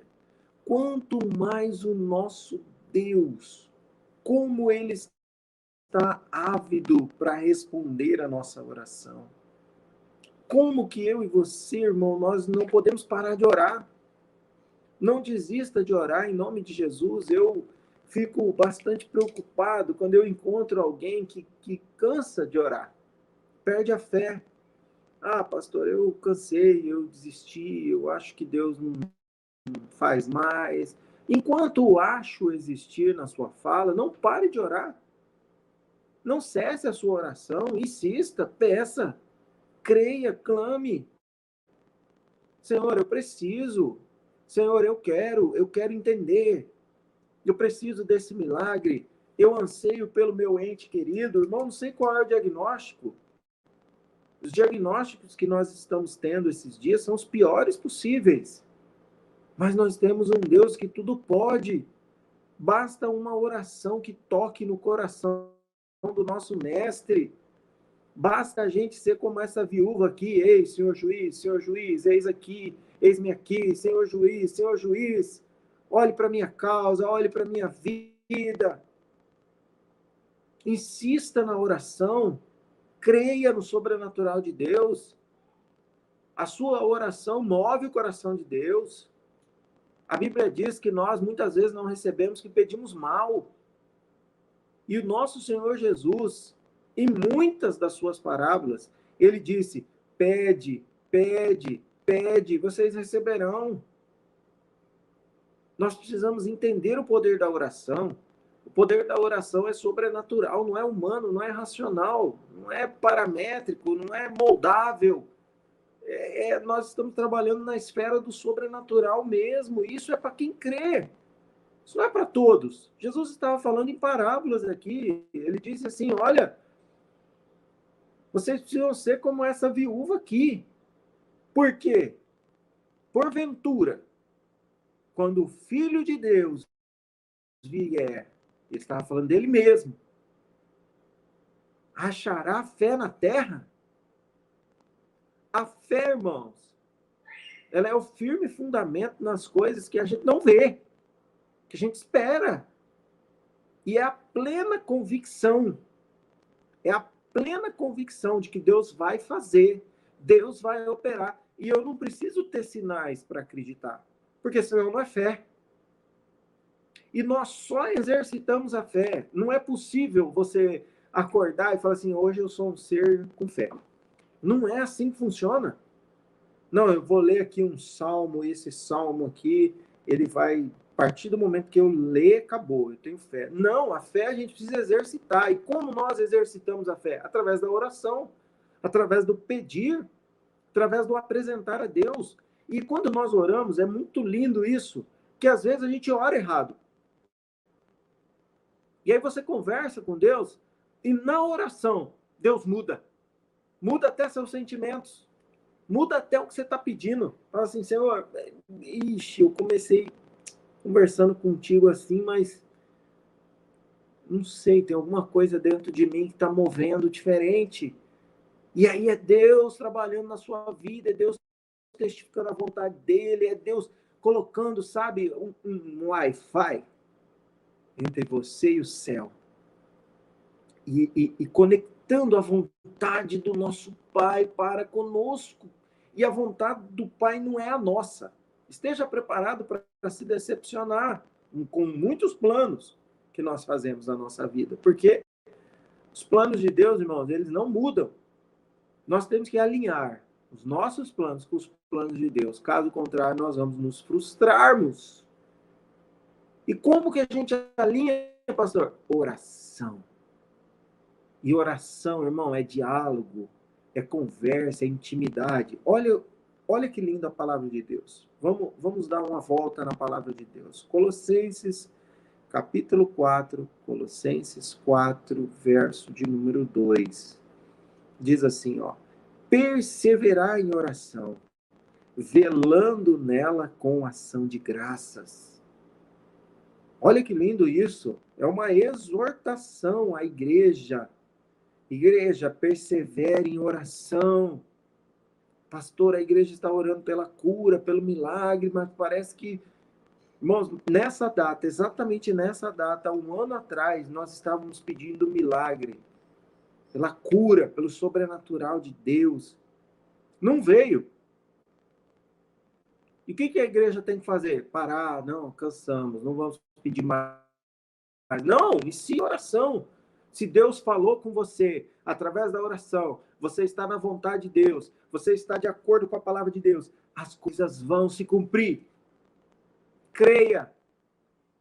Quanto mais o nosso Deus, como ele está ávido para responder a nossa oração. Como que eu e você, irmão, nós não podemos parar de orar. Não desista de orar em nome de Jesus. Eu fico bastante preocupado quando eu encontro alguém que cansa de orar, perde a fé. Ah, pastor, eu cansei, eu desisti, eu acho que Deus não faz mais. Enquanto o acho existir na sua fala, não pare de orar. Não cesse a sua oração, insista, peça, creia, clame. Senhor, eu preciso. Senhor, eu quero entender. Eu preciso desse milagre. Eu anseio pelo meu ente querido. Irmão, não sei qual é o diagnóstico. Os diagnósticos que nós estamos tendo esses dias são os piores possíveis. Mas nós temos um Deus que tudo pode. Basta uma oração que toque no coração do nosso mestre. Basta a gente ser como essa viúva aqui. Ei, senhor juiz, eis aqui, eis-me aqui, senhor juiz. Olhe para minha causa, olhe para minha vida. Insista na oração. Creia no sobrenatural de Deus. A sua oração move o coração de Deus. A Bíblia diz que nós muitas vezes não recebemos que pedimos mal. E o nosso Senhor Jesus, em muitas das suas parábolas, ele disse, pede, pede, pede, vocês receberão. Nós precisamos entender o poder da oração, poder da oração é sobrenatural, não é humano, não é racional, não é paramétrico, não é moldável. Nós estamos trabalhando na esfera do sobrenatural mesmo. Isso é para quem crê. Isso não é para todos. Jesus estava falando em parábolas aqui. Ele disse assim, olha, vocês precisam ser como essa viúva aqui. Por quê? Porventura, quando o Filho de Deus vier, ele estava falando dele mesmo, achará fé na terra? A fé, irmãos, ela é o firme fundamento nas coisas que a gente não vê, que a gente espera. E é a plena convicção, de que Deus vai fazer, Deus vai operar. E eu não preciso ter sinais para acreditar, porque senão não é fé. E nós só exercitamos a fé. Não é possível você acordar e falar assim, hoje eu sou um ser com fé. Não é assim que funciona. Não, eu vou ler aqui um salmo, esse salmo aqui, ele vai, a partir do momento que eu ler, acabou, eu tenho fé. Não, a fé a gente precisa exercitar. E como nós exercitamos a fé? Através da oração, através do pedir, através do apresentar a Deus. E quando nós oramos, é muito lindo isso, que às vezes a gente ora errado. E aí você conversa com Deus, e na oração, Deus muda. Muda até seus sentimentos. Muda até o que você está pedindo. Fala assim, Senhor, eu comecei conversando contigo assim, mas não sei, tem alguma coisa dentro de mim que está movendo diferente. E aí é Deus trabalhando na sua vida, é Deus testificando a vontade dele, é Deus colocando, sabe, um Wi-Fi entre você e o céu. E conectando a vontade do nosso Pai para conosco. E a vontade do Pai não é a nossa. Esteja preparado para se decepcionar com muitos planos que nós fazemos na nossa vida. Porque os planos de Deus, irmãos, eles não mudam. Nós temos que alinhar os nossos planos com os planos de Deus. Caso contrário, nós vamos nos frustrarmos. E como que a gente alinha, pastor? Oração. E oração, irmão, é diálogo, é conversa, é intimidade. Olha que linda a palavra de Deus. Vamos dar uma volta na palavra de Deus. Colossenses, capítulo 4, Colossenses 4, verso de número 2. Diz assim, ó. Perseverar em oração, velando nela com ação de graças. Olha que lindo isso. É uma exortação à igreja. Igreja, persevere em oração. Pastor, a igreja está orando pela cura, pelo milagre, mas parece que, irmãos, nessa data, exatamente nessa data, 1 ano atrás, nós estávamos pedindo milagre, pela cura, pelo sobrenatural de Deus. Não veio. E o que a igreja tem que fazer? Parar, não, cansamos, não vamos pedir mais. Não, inicie oração. Se Deus falou com você através da oração, você está na vontade de Deus, você está de acordo com a palavra de Deus, as coisas vão se cumprir. Creia,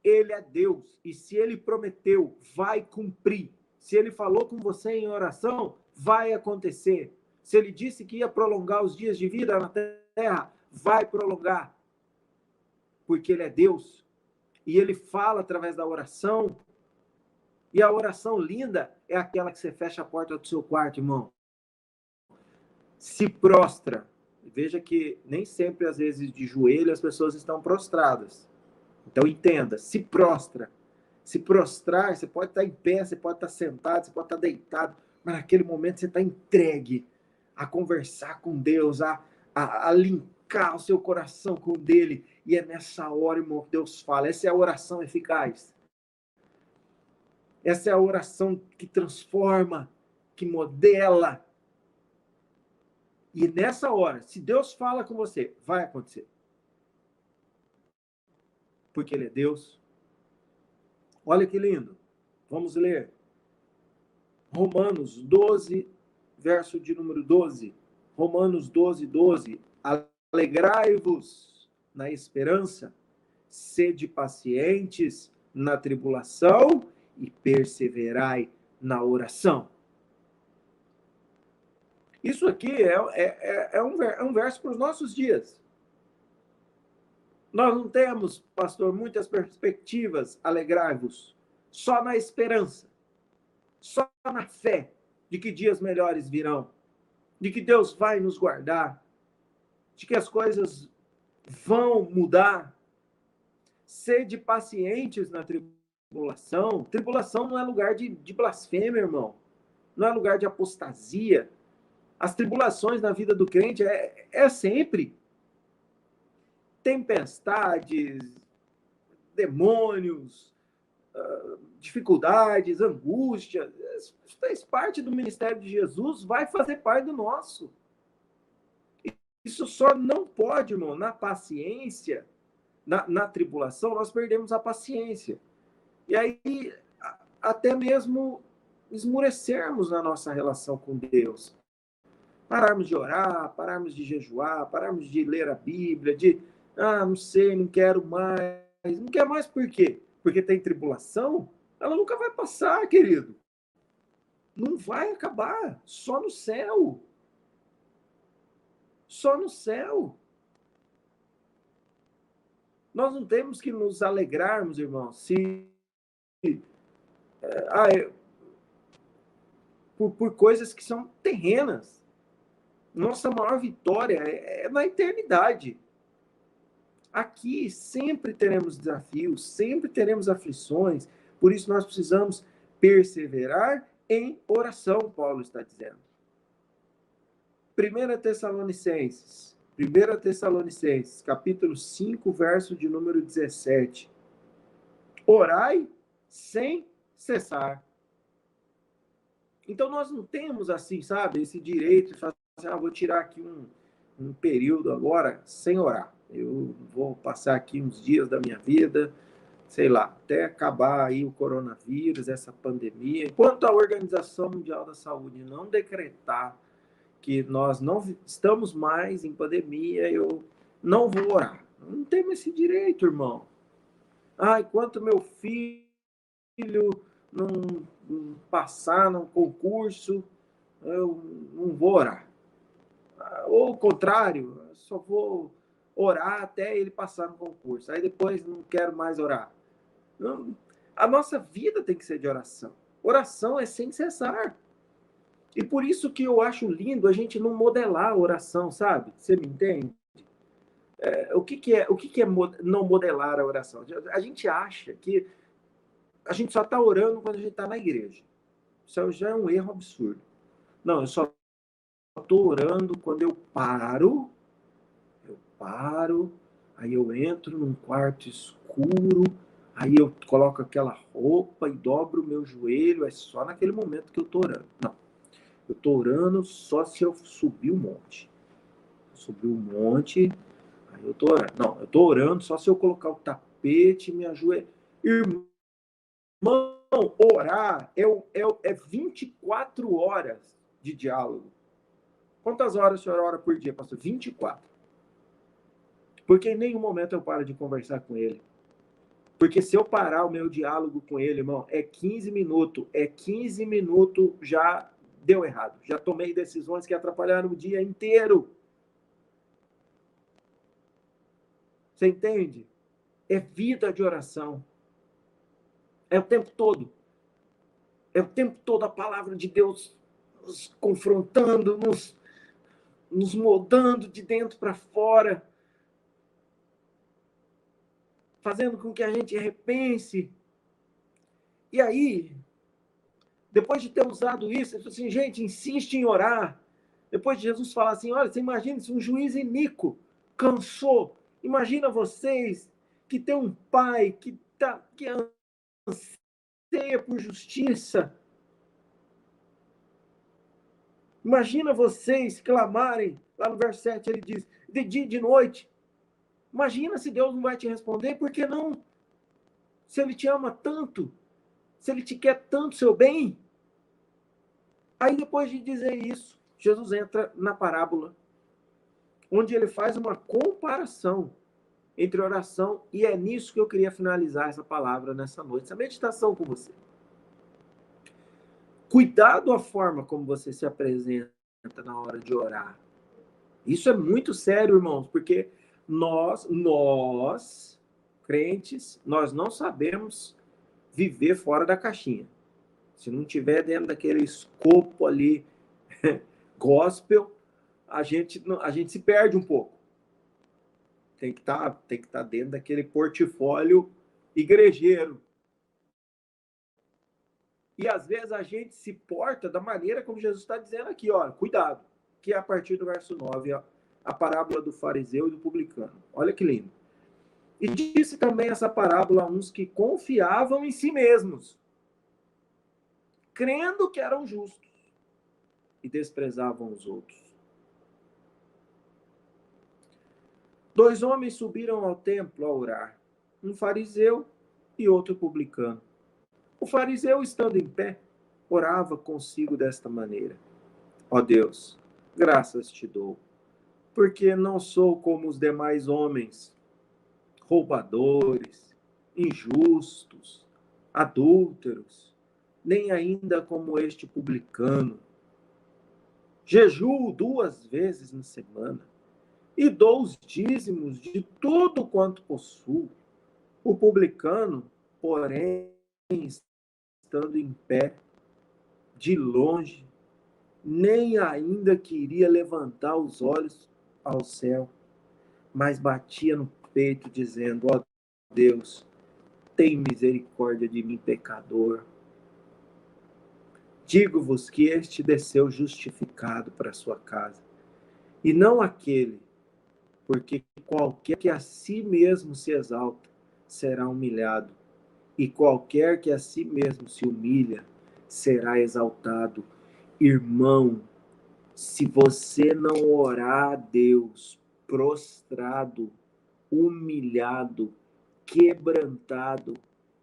Ele é Deus, e se Ele prometeu, vai cumprir. Se Ele falou com você em oração, vai acontecer. Se Ele disse que ia prolongar os dias de vida na terra, vai prolongar. Porque Ele é Deus, e Ele fala através da oração. E a oração linda é aquela que você fecha a porta do seu quarto, irmão. Se prostra. Veja que nem sempre, às vezes, de joelho, as pessoas estão prostradas. Então, entenda, se prostra. Se prostrar, você pode estar em pé, você pode estar sentado, você pode estar deitado, mas naquele momento você está entregue a conversar com Deus, a linkar o seu coração com o dele. E é nessa hora, irmão, que Deus fala. Essa é a oração eficaz. Essa é a oração que transforma, que modela. E nessa hora, se Deus fala com você, vai acontecer. Porque Ele é Deus. Olha que lindo. Vamos ler. Romanos 12, verso de número 12. Romanos 12, 12. Alegrai-vos na esperança, sede pacientes na tribulação e perseverai na oração. Isso aqui é um verso para os nossos dias. Nós não temos, pastor, muitas perspectivas, alegrai-vos, só na esperança, só na fé de que dias melhores virão, de que Deus vai nos guardar, de que as coisas vão mudar. Sede pacientes na tribulação. Tribulação não é lugar de blasfêmia, irmão. Não é lugar de apostasia. As tribulações na vida do crente é sempre tempestades, demônios, dificuldades, angústia. Isso faz parte do ministério de Jesus, vai fazer parte do nosso. Isso só não pode, irmão, na paciência, na tribulação, nós perdemos a paciência. E aí, até mesmo esmurecermos na nossa relação com Deus. Pararmos de orar, pararmos de jejuar, pararmos de ler a Bíblia, não sei, não quero mais. Não quer mais por quê? Porque tem tribulação? Ela nunca vai passar, querido. Não vai acabar. Só no céu. Só no céu. Nós não temos que nos alegrarmos, irmãos, por coisas que são terrenas. Nossa maior vitória é na eternidade. Aqui sempre teremos desafios, sempre teremos aflições, por isso nós precisamos perseverar em oração, Paulo está dizendo. 1 Tessalonicenses, capítulo 5, verso de número 17. Orai sem cessar. Então nós não temos assim, sabe, esse direito de falar assim, vou tirar aqui um período agora sem orar. Eu vou passar aqui uns dias da minha vida, sei lá, até acabar aí o coronavírus, essa pandemia. Enquanto a Organização Mundial da Saúde não decretar que nós não estamos mais em pandemia, eu não vou orar. Não temos esse direito, irmão. Enquanto meu filho não passar no concurso, eu não vou orar. Ou o contrário, eu só vou orar até ele passar no concurso. Aí depois não quero mais orar. Não, a nossa vida tem que ser de oração. Oração é sem cessar. E por isso que eu acho lindo a gente não modelar a oração, sabe? Você me entende? O que é não modelar a oração? A gente acha que a gente só está orando quando a gente está na igreja. Isso já é um erro absurdo. Não, eu só estou orando quando eu paro, aí eu entro num quarto escuro, aí eu coloco aquela roupa e dobro o meu joelho, é só naquele momento que eu estou orando. Não, eu estou orando só se eu subir o monte. Subir o monte, aí eu estou orando. Não, eu estou orando só se eu colocar o tapete e me ajoelhar. Irmão, orar é 24 horas de diálogo. Quantas horas o senhor ora por dia, pastor? 24. Porque em nenhum momento eu paro de conversar com ele. Porque se eu parar o meu diálogo com ele, irmão, é 15 minutos. É 15 minutos, já deu errado. Já tomei decisões que atrapalharam o dia inteiro. Você entende? É vida de oração. É o tempo todo. É o tempo todo a palavra de Deus nos confrontando, nos moldando de dentro para fora, fazendo com que a gente repense. E aí, depois de ter usado isso, ele falou assim, gente, insiste em orar. Depois de Jesus falar assim, olha, você imagina se um juiz iníquo cansou. Imagina vocês que tem um pai que anseia por justiça. Imagina vocês clamarem, lá no verso 7 ele diz, de dia e de noite. Imagina se Deus não vai te responder, por que não? Se ele te ama tanto, se ele te quer tanto seu bem. Aí depois de dizer isso, Jesus entra na parábola, onde ele faz uma comparação entre oração, e é nisso que eu queria finalizar essa palavra nessa noite, essa meditação com você. Cuidado a forma como você se apresenta na hora de orar. Isso é muito sério, irmãos, porque nós, crentes, nós não sabemos viver fora da caixinha. Se não tiver dentro daquele escopo ali, gospel, a gente se perde um pouco. Tem que estar dentro daquele portfólio igrejeiro. E às vezes a gente se porta da maneira como Jesus está dizendo aqui, ó, cuidado, que é a partir do verso 9, a parábola do fariseu e do publicano. Olha que lindo. E disse também essa parábola a uns que confiavam em si mesmos, crendo que eram justos, e desprezavam os outros. 2 homens subiram ao templo a orar, um fariseu e outro publicano. O fariseu, estando em pé, orava consigo desta maneira: ó Deus, graças te dou, porque não sou como os demais homens, roubadores, injustos, adúlteros, nem ainda como este publicano. Jejuo 2 vezes na semana e dou os dízimos de tudo quanto possuo. O publicano, porém, estando em pé, de longe, nem ainda queria levantar os olhos ao céu, mas batia no peito, dizendo: ó Deus, tem misericórdia de mim, pecador. Digo-vos que este desceu justificado para a sua casa, e não aquele, porque qualquer que a si mesmo se exalta será humilhado, e qualquer que a si mesmo se humilha será exaltado. Irmão, se você não orar a Deus prostrado, humilhado, quebrantado,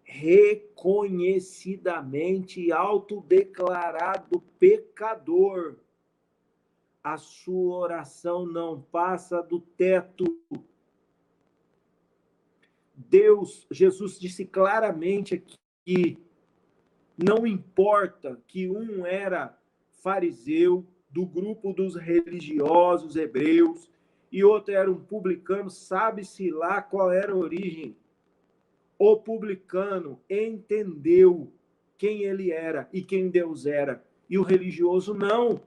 reconhecidamente autodeclarado pecador, a sua oração não passa do teto. Jesus disse claramente aqui, não importa que um era fariseu, do grupo dos religiosos hebreus, e outro era um publicano, sabe-se lá qual era a origem. O publicano entendeu quem ele era e quem Deus era, e o religioso não.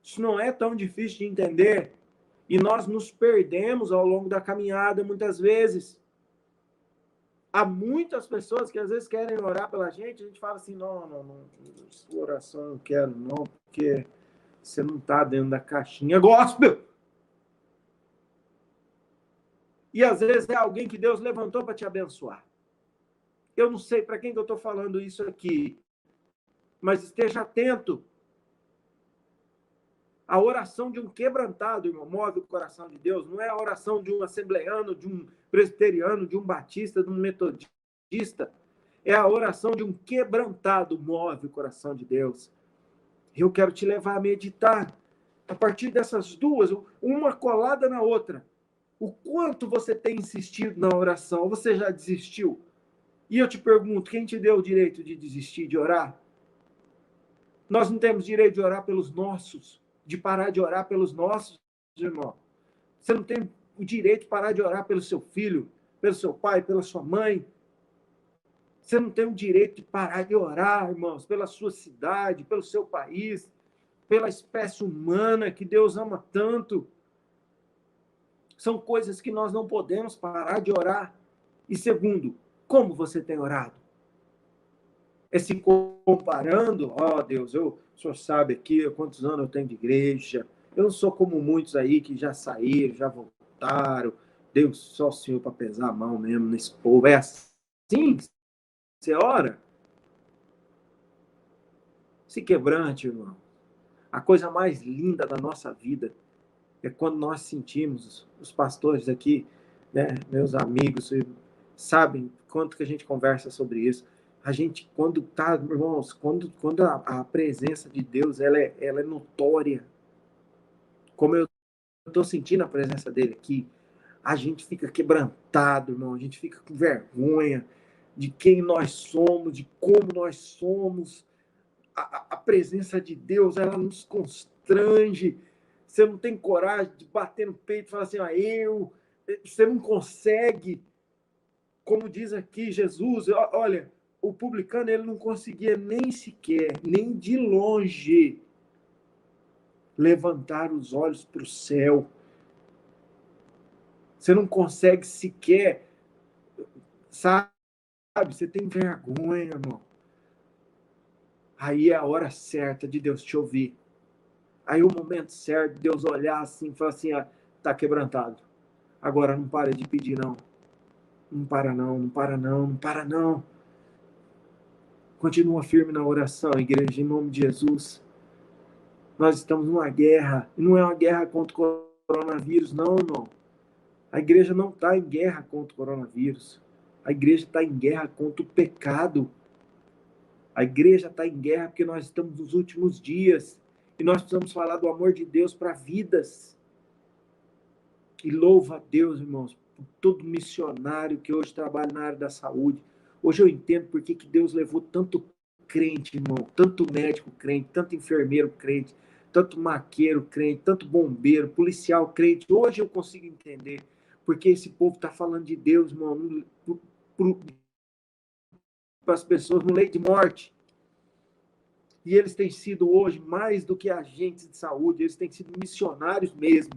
Isso não é tão difícil de entender, e nós nos perdemos ao longo da caminhada muitas vezes. Há muitas pessoas que às vezes querem orar pela gente, a gente fala assim, não, sua oração eu não quero não, porque você não está dentro da caixinha gospel. E às vezes é alguém que Deus levantou para te abençoar. Eu não sei para quem que eu estou falando isso aqui, mas esteja atento. A oração de um quebrantado, irmão, move o coração de Deus. Não é a oração de um assembleiano, de um presbiteriano, de um batista, de um metodista. É a oração de um quebrantado, move o coração de Deus. Eu quero te levar a meditar, a partir dessas duas, uma colada na outra. O quanto você tem insistido na oração, ou você já desistiu? E eu te pergunto, quem te deu o direito de desistir de orar? Nós não temos direito de orar pelos nossos, de parar de orar pelos nossos, irmão. Você não tem o direito de parar de orar pelo seu filho, pelo seu pai, pela sua mãe. Você não tem o direito de parar de orar, irmãos, pela sua cidade, pelo seu país, pela espécie humana que Deus ama tanto. São coisas que nós não podemos parar de orar. E segundo, como você tem orado? É se comparando, ó Deus, o senhor sabe aqui quantos anos eu tenho de igreja, eu não sou como muitos aí que já saíram, já voltaram, Deus, só o Senhor para pesar a mão mesmo nesse povo. É assim? Você ora? Se quebrante, irmão. A coisa mais linda da nossa vida é quando nós sentimos, os pastores aqui, né, meus amigos, sabem quanto que a gente conversa sobre isso. A gente, quando tá, irmãos, quando a presença de Deus, ela é notória, como eu estou sentindo a presença dele aqui, a gente fica quebrantado, irmão, a gente fica com vergonha, de quem nós somos, de como nós somos. A presença de Deus, ela nos constrange. Você não tem coragem de bater no peito e falar assim, você não consegue. Como diz aqui Jesus, olha, o publicano ele não conseguia nem sequer, nem de longe, levantar os olhos para o céu. Você não consegue sequer, sabe? Você tem vergonha, irmão. Aí é a hora certa de Deus te ouvir. Aí o momento certo de Deus olhar assim e falar assim, tá quebrantado. Agora não para de pedir, não. Não para não, não para não, não para não. Continua firme na oração, igreja, em nome de Jesus. Nós estamos numa guerra, e não é uma guerra contra o coronavírus, não, irmão. A igreja não está em guerra contra o coronavírus. A igreja está em guerra contra o pecado. A igreja está em guerra porque nós estamos nos últimos dias. E nós precisamos falar do amor de Deus para vidas. E louva a Deus, irmãos, por todo missionário que hoje trabalha na área da saúde. Hoje eu entendo por que Deus levou tanto crente, irmão, tanto médico crente, tanto enfermeiro crente, tanto maqueiro crente, tanto bombeiro, policial crente. Hoje eu consigo entender porque esse povo está falando de Deus, irmão, para as pessoas no leito de morte. E eles têm sido hoje, mais do que agentes de saúde, eles têm sido missionários mesmo.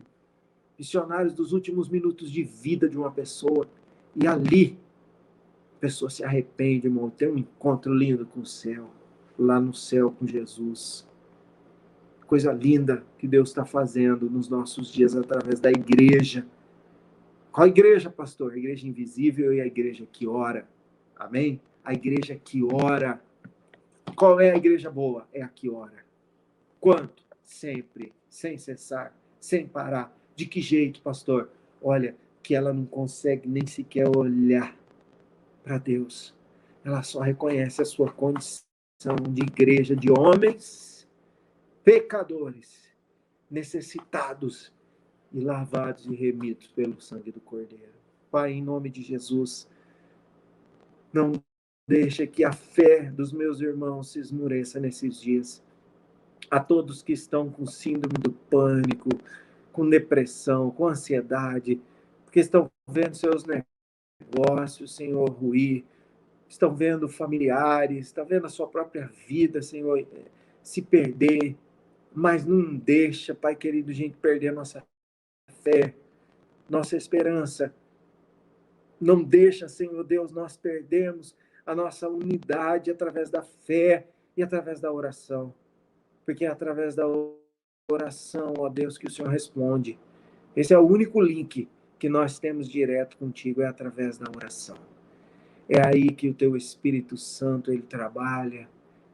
Missionários dos últimos minutos de vida de uma pessoa. E ali, a pessoa se arrepende, irmão, tem um encontro lindo com o céu. Lá no céu com Jesus. Coisa linda que Deus está fazendo nos nossos dias através da igreja. Qual igreja, pastor? A igreja invisível e a igreja que ora. Amém? A igreja que ora. Qual é a igreja boa? É a que ora. Quanto? Sempre, sem cessar, sem parar. De que jeito, pastor? Olha, que ela não consegue nem sequer olhar para Deus. Ela só reconhece a sua condição de igreja de homens pecadores, necessitados e lavados e remidos pelo sangue do Cordeiro. Pai, em nome de Jesus, não deixa que a fé dos meus irmãos se esmoreça nesses dias. A todos que estão com síndrome do pânico, com depressão, com ansiedade, porque estão vendo seus negócios, Senhor, ruir, estão vendo familiares, estão vendo a sua própria vida, Senhor, se perder, mas não deixa, Pai querido, gente, perder a nossa fé, nossa esperança. Não deixa, Senhor Deus, nós perdermos a nossa unidade através da fé e através da oração. Porque é através da oração, ó Deus, que o Senhor responde. Esse é o único link que nós temos direto contigo, é através da oração. É aí que o teu Espírito Santo, ele trabalha,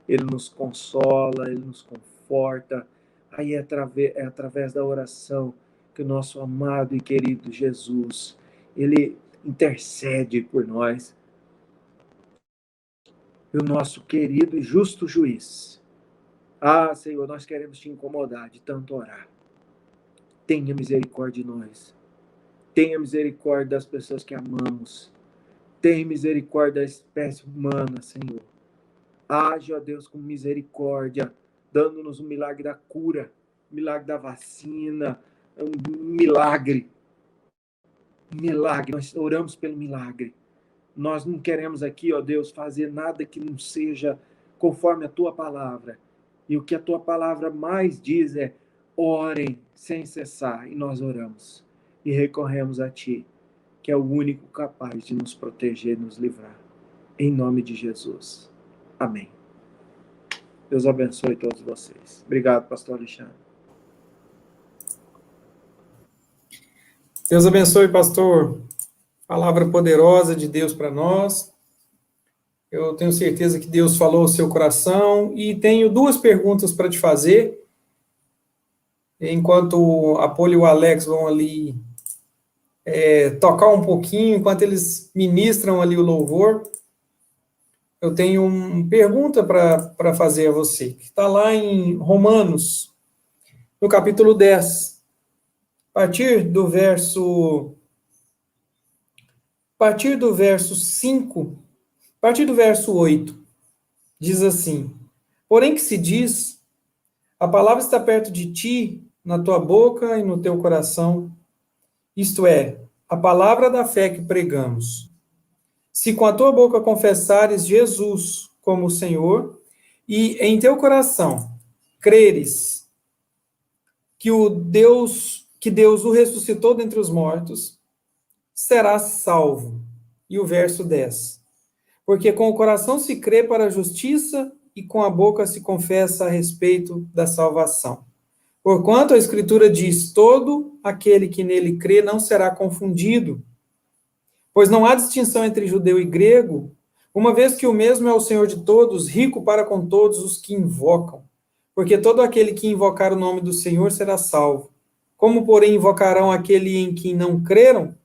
ele nos consola, ele nos conforta. Aí é através da oração que o nosso amado e querido Jesus, ele intercede por nós. E o nosso querido e justo juiz. Ah, Senhor, nós queremos te incomodar de tanto orar. Tenha misericórdia de nós. Tenha misericórdia das pessoas que amamos. Tenha misericórdia da espécie humana, Senhor. Age, ó Deus, com misericórdia, dando-nos o milagre da cura, o milagre da vacina, um milagre. Milagre, nós oramos pelo milagre. Nós não queremos aqui, ó Deus, fazer nada que não seja conforme a tua palavra. E o que a tua palavra mais diz é: orem sem cessar. E nós oramos e recorremos a ti, que é o único capaz de nos proteger e nos livrar. Em nome de Jesus. Amém. Deus abençoe todos vocês. Obrigado, pastor Alexandre. Deus abençoe, pastor. Palavra poderosa de Deus para nós. Eu tenho certeza que Deus falou ao seu coração e tenho duas perguntas para te fazer. Enquanto a Poli e o Alex vão ali tocar um pouquinho, enquanto eles ministram ali o louvor, eu tenho uma pergunta para fazer a você, que está lá em Romanos, no capítulo 10. A partir do verso 5, partir do verso 8, diz assim: porém que se diz, a palavra está perto de ti, na tua boca e no teu coração, isto é, a palavra da fé que pregamos. Se com a tua boca confessares Jesus como o Senhor, e em teu coração creres que Deus o ressuscitou dentre os mortos, serás salvo. E o verso 10. Porque com o coração se crê para a justiça e com a boca se confessa a respeito da salvação. Porquanto a Escritura diz, todo aquele que nele crê não será confundido. Pois não há distinção entre judeu e grego, uma vez que o mesmo é o Senhor de todos, rico para com todos os que invocam. Porque todo aquele que invocar o nome do Senhor será salvo. Como, porém, invocarão aquele em quem não creram?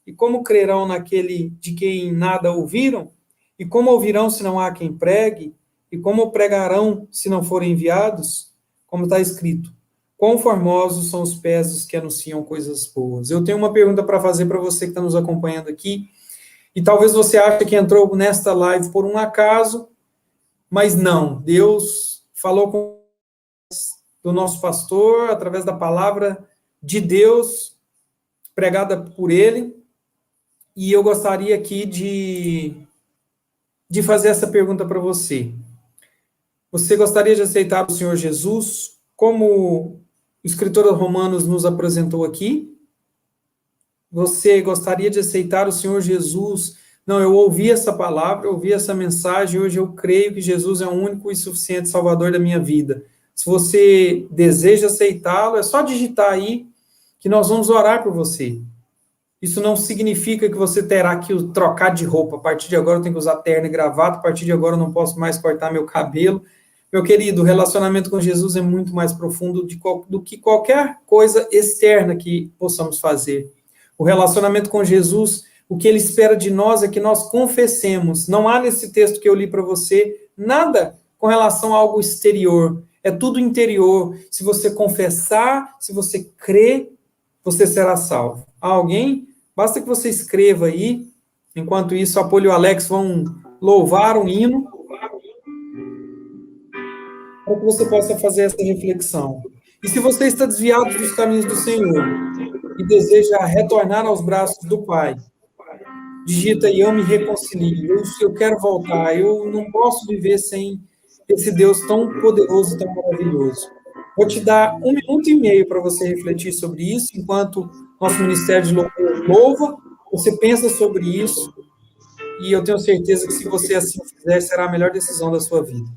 E como crerão naquele de quem nada ouviram? E como ouvirão se não há quem pregue? E como pregarão se não forem enviados? Como está escrito, quão formosos são os pés dos que anunciam coisas boas. Eu tenho uma pergunta para fazer para você que está nos acompanhando aqui, e talvez você ache que entrou nesta live por um acaso, mas não, Deus falou com do nosso pastor, através da palavra de Deus, pregada por ele, e eu gostaria aqui de fazer essa pergunta para você. Você gostaria de aceitar o Senhor Jesus, como o escritor aos Romanos nos apresentou aqui? Você gostaria de aceitar o Senhor Jesus? Não, eu ouvi essa palavra, eu ouvi essa mensagem, hoje eu creio que Jesus é o único e suficiente Salvador da minha vida. Se você deseja aceitá-lo, é só digitar aí que nós vamos orar por você. Isso não significa que você terá que trocar de roupa. A partir de agora eu tenho que usar terno e gravata, a partir de agora eu não posso mais cortar meu cabelo. Meu querido, o relacionamento com Jesus é muito mais profundo do que qualquer coisa externa que possamos fazer. O relacionamento com Jesus, o que ele espera de nós é que nós confessemos. Não há nesse texto que eu li para você nada com relação a algo exterior. É tudo interior. Se você confessar, se você crer, você será salvo. Há alguém? Basta que você escreva aí. Enquanto isso, a Poli e o Alex vão louvar um hino para que você possa fazer essa reflexão. E se você está desviado dos caminhos do Senhor e deseja retornar aos braços do Pai, digita aí, eu me reconcilio, eu quero voltar, eu não posso viver sem esse Deus tão poderoso e tão maravilhoso. Vou te dar 1 minuto e meio para você refletir sobre isso, enquanto nosso Ministério de Louvor louva, você pensa sobre isso, e eu tenho certeza que se você assim fizer, será a melhor decisão da sua vida.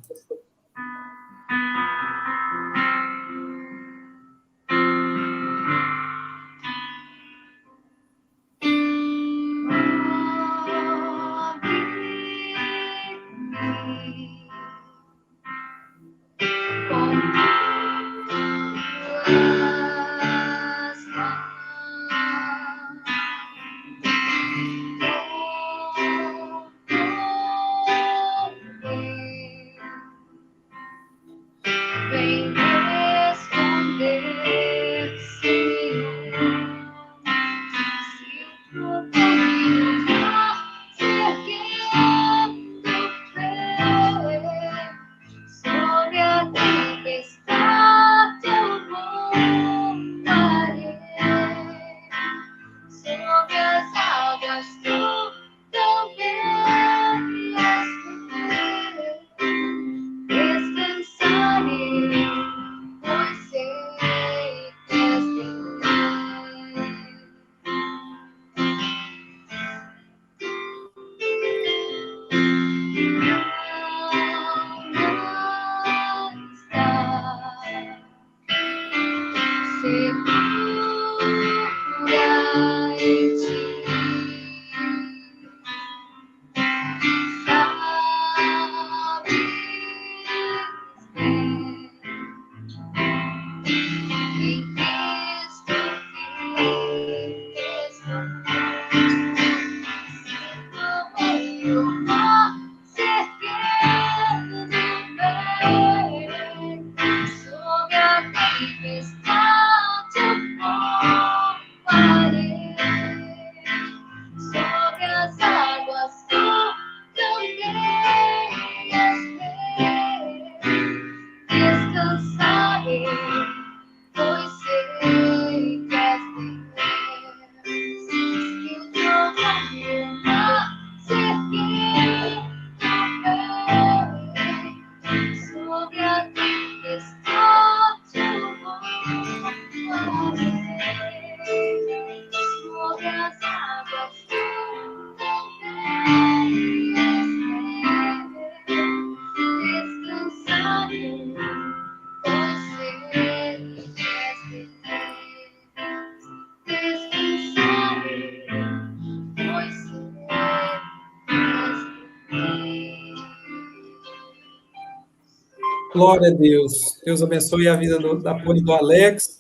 Glória a Deus. Deus abençoe a vida da Poli e do Alex.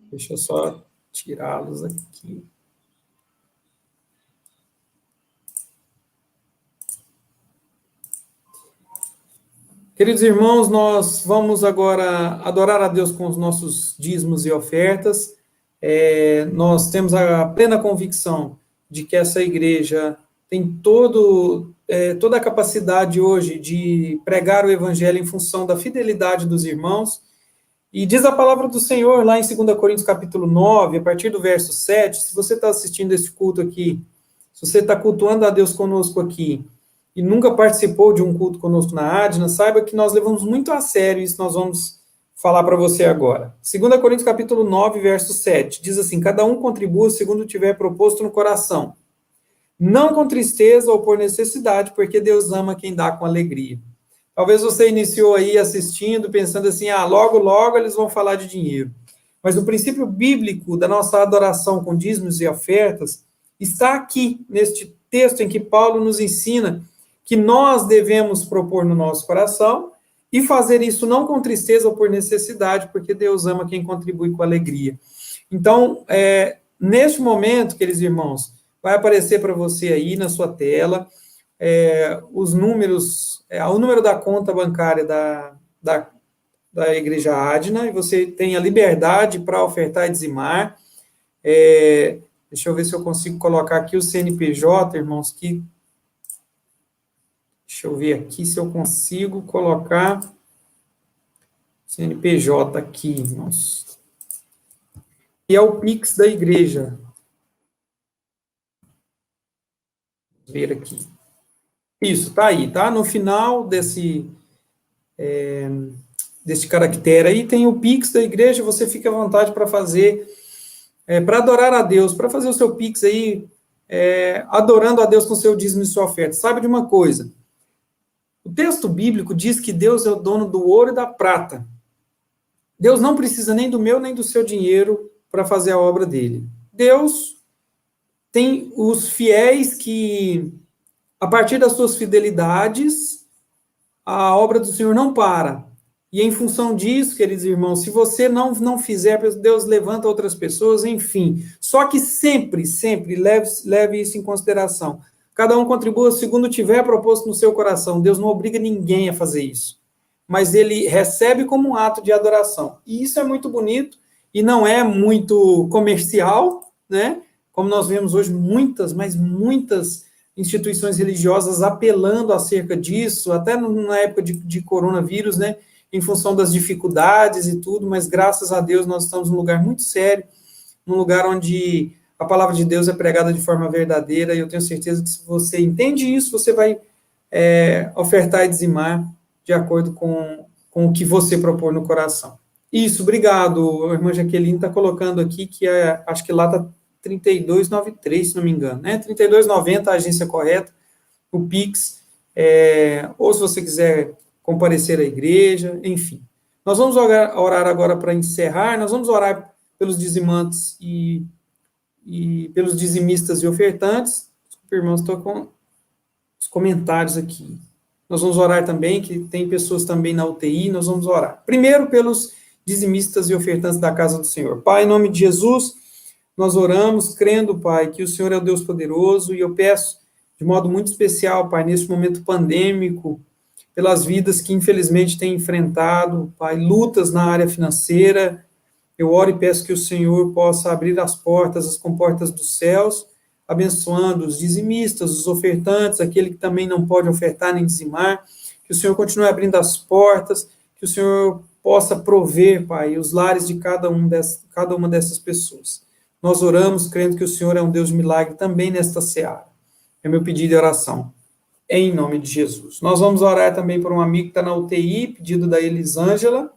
Deixa eu só tirá-los aqui. Queridos irmãos, nós vamos agora adorar a Deus com os nossos dízimos e ofertas. Nós temos a plena convicção de que essa igreja tem toda a capacidade hoje de pregar o evangelho em função da fidelidade dos irmãos. E diz a palavra do Senhor lá em 2 Coríntios capítulo 9, a partir do verso 7, se você está assistindo esse culto aqui, se você está cultuando a Deus conosco aqui, e nunca participou de um culto conosco na Adna, saiba que nós levamos muito a sério isso, nós vamos falar para você agora. 2 Coríntios capítulo 9, verso 7, diz assim: cada um contribua segundo tiver proposto no coração, não com tristeza ou por necessidade, porque Deus ama quem dá com alegria. Talvez você iniciou aí assistindo, pensando assim, logo eles vão falar de dinheiro. Mas o princípio bíblico da nossa adoração com dízimos e ofertas está aqui, neste texto em que Paulo nos ensina que nós devemos propor no nosso coração e fazer isso não com tristeza ou por necessidade, porque Deus ama quem contribui com alegria. Então, neste momento, queridos irmãos, vai aparecer para você aí na sua tela os números, o número da conta bancária da Igreja Adna, e você tem a liberdade para ofertar e dizimar. Deixa eu ver se eu consigo colocar aqui o CNPJ, irmãos, que... Deixa eu ver aqui se eu consigo colocar CNPJ aqui, irmãos. E é o Pix da igreja. Vou ver aqui. Isso, tá aí, tá? No final desse caractere aí tem o Pix da igreja, você fica à vontade para fazer, para adorar a Deus, para fazer o seu Pix aí, adorando a Deus com seu dízimo e sua oferta. Sabe de uma coisa? O texto bíblico diz que Deus é o dono do ouro e da prata. Deus não precisa nem do meu nem do seu dinheiro para fazer a obra dele. Deus tem os fiéis que, a partir das suas fidelidades, a obra do Senhor não para. E em função disso, queridos irmãos, se você não fizer, Deus levanta outras pessoas, enfim. Só que sempre leve isso em consideração. Cada um contribua segundo tiver proposto no seu coração. Deus não obriga ninguém a fazer isso. Mas ele recebe como um ato de adoração. E isso é muito bonito e não é muito comercial, né? Como nós vemos hoje muitas instituições religiosas apelando acerca disso, até na época de coronavírus, né? Em função das dificuldades e tudo, mas graças a Deus nós estamos num lugar muito sério, num lugar onde a palavra de Deus é pregada de forma verdadeira, e eu tenho certeza que se você entende isso, você vai ofertar e dizimar de acordo com o que você propor no coração. Isso, obrigado. A irmã Jaqueline está colocando aqui que acho que lá está 3293, se não me engano, né? 3290, a agência correta, o Pix, ou se você quiser comparecer à igreja, enfim. Nós vamos orar agora para encerrar, nós vamos orar pelos dizimantes e pelos dizimistas e ofertantes. Desculpa, irmãos, estou com os comentários aqui. Nós vamos orar também, que tem pessoas também na UTI, nós vamos orar. Primeiro, pelos dizimistas e ofertantes da casa do Senhor. Pai, em nome de Jesus, nós oramos, crendo, Pai, que o Senhor é o Deus poderoso, e eu peço, de modo muito especial, Pai, nesse momento pandêmico, pelas vidas que, infelizmente, têm enfrentado, Pai, lutas na área financeira. Eu oro e peço que o Senhor possa abrir as comportas dos céus, abençoando os dizimistas, os ofertantes, aquele que também não pode ofertar nem dizimar, que o Senhor continue abrindo as portas, que o Senhor possa prover, Pai, os lares de cada uma dessas pessoas. Nós oramos crendo que o Senhor é um Deus de milagre também nesta seara. É meu pedido e oração, em nome de Jesus. Nós vamos orar também por um amigo que está na UTI, pedido da Elisângela.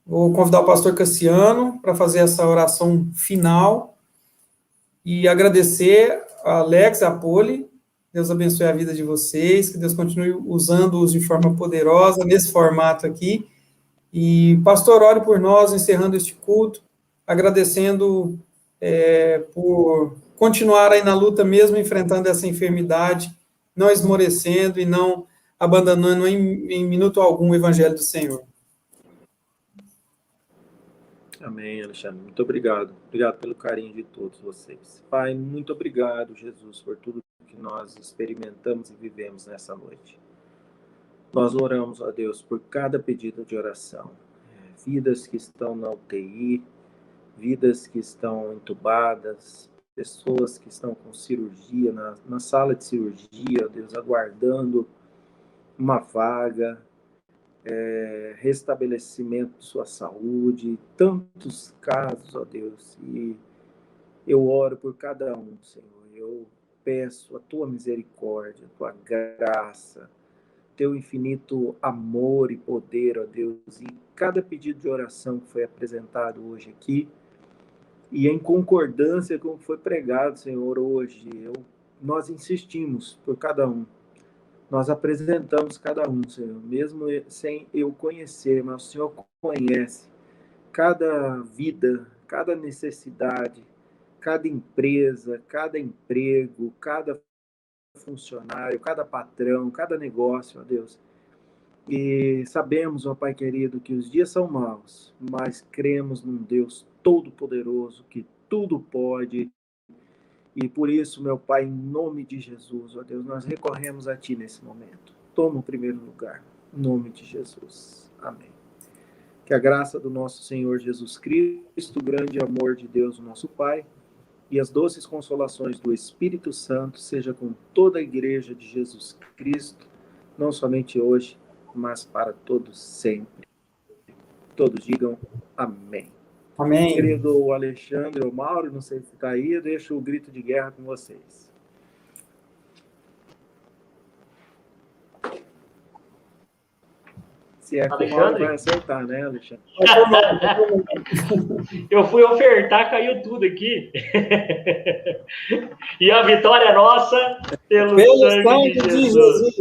Vou convidar o pastor Cassiano para fazer essa oração final e agradecer a Alex, a Poli, Deus abençoe a vida de vocês, que Deus continue usando-os de forma poderosa nesse formato aqui. E, pastor, ore por nós, encerrando este culto, agradecendo por continuar aí na luta, mesmo enfrentando essa enfermidade, não esmorecendo e não abandonando em minuto algum o evangelho do Senhor. Amém, Alexandre. Muito obrigado. Obrigado pelo carinho de todos vocês. Pai, muito obrigado, Jesus, por tudo que nós experimentamos e vivemos nessa noite. Nós oramos, ó Deus, por cada pedido de oração. Vidas que estão na UTI, vidas que estão entubadas, pessoas que estão com cirurgia, na sala de cirurgia, ó Deus, aguardando uma vaga, restabelecimento de sua saúde, tantos casos, ó Deus, e eu oro por cada um, Senhor. Eu peço a tua misericórdia, a tua graça, teu infinito amor e poder, ó Deus, e cada pedido de oração que foi apresentado hoje aqui, e em concordância com o que foi pregado, Senhor, hoje, nós insistimos por cada um. Nós apresentamos cada um, Senhor, mesmo sem eu conhecer, mas o Senhor conhece cada vida, cada necessidade, cada empresa, cada emprego, cada funcionário, cada patrão, cada negócio, ó Deus. E sabemos, ó Pai querido, que os dias são maus, mas cremos num Deus todo-poderoso, que tudo pode. E por isso, meu Pai, em nome de Jesus, ó Deus, nós recorremos a Ti nesse momento. Toma o primeiro lugar, em nome de Jesus. Amém. Que a graça do nosso Senhor Jesus Cristo, o grande amor de Deus, o nosso Pai, e as doces consolações do Espírito Santo seja com toda a igreja de Jesus Cristo, não somente hoje, mas para todos sempre. Todos digam amém. Amém. Querido Alexandre ou Mauro, não sei se está aí, eu deixo o grito de guerra com vocês. Se é que o Mauro vai acertar, né, Alexandre? Eu fui ofertar, caiu tudo aqui. E a vitória é nossa pelo sangue de Jesus.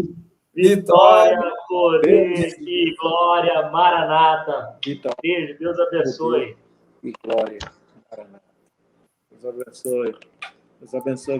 Vitória, poder e glória, Maranata. Beijo, Deus abençoe. E glória, Maranata. Deus abençoe. Deus abençoe.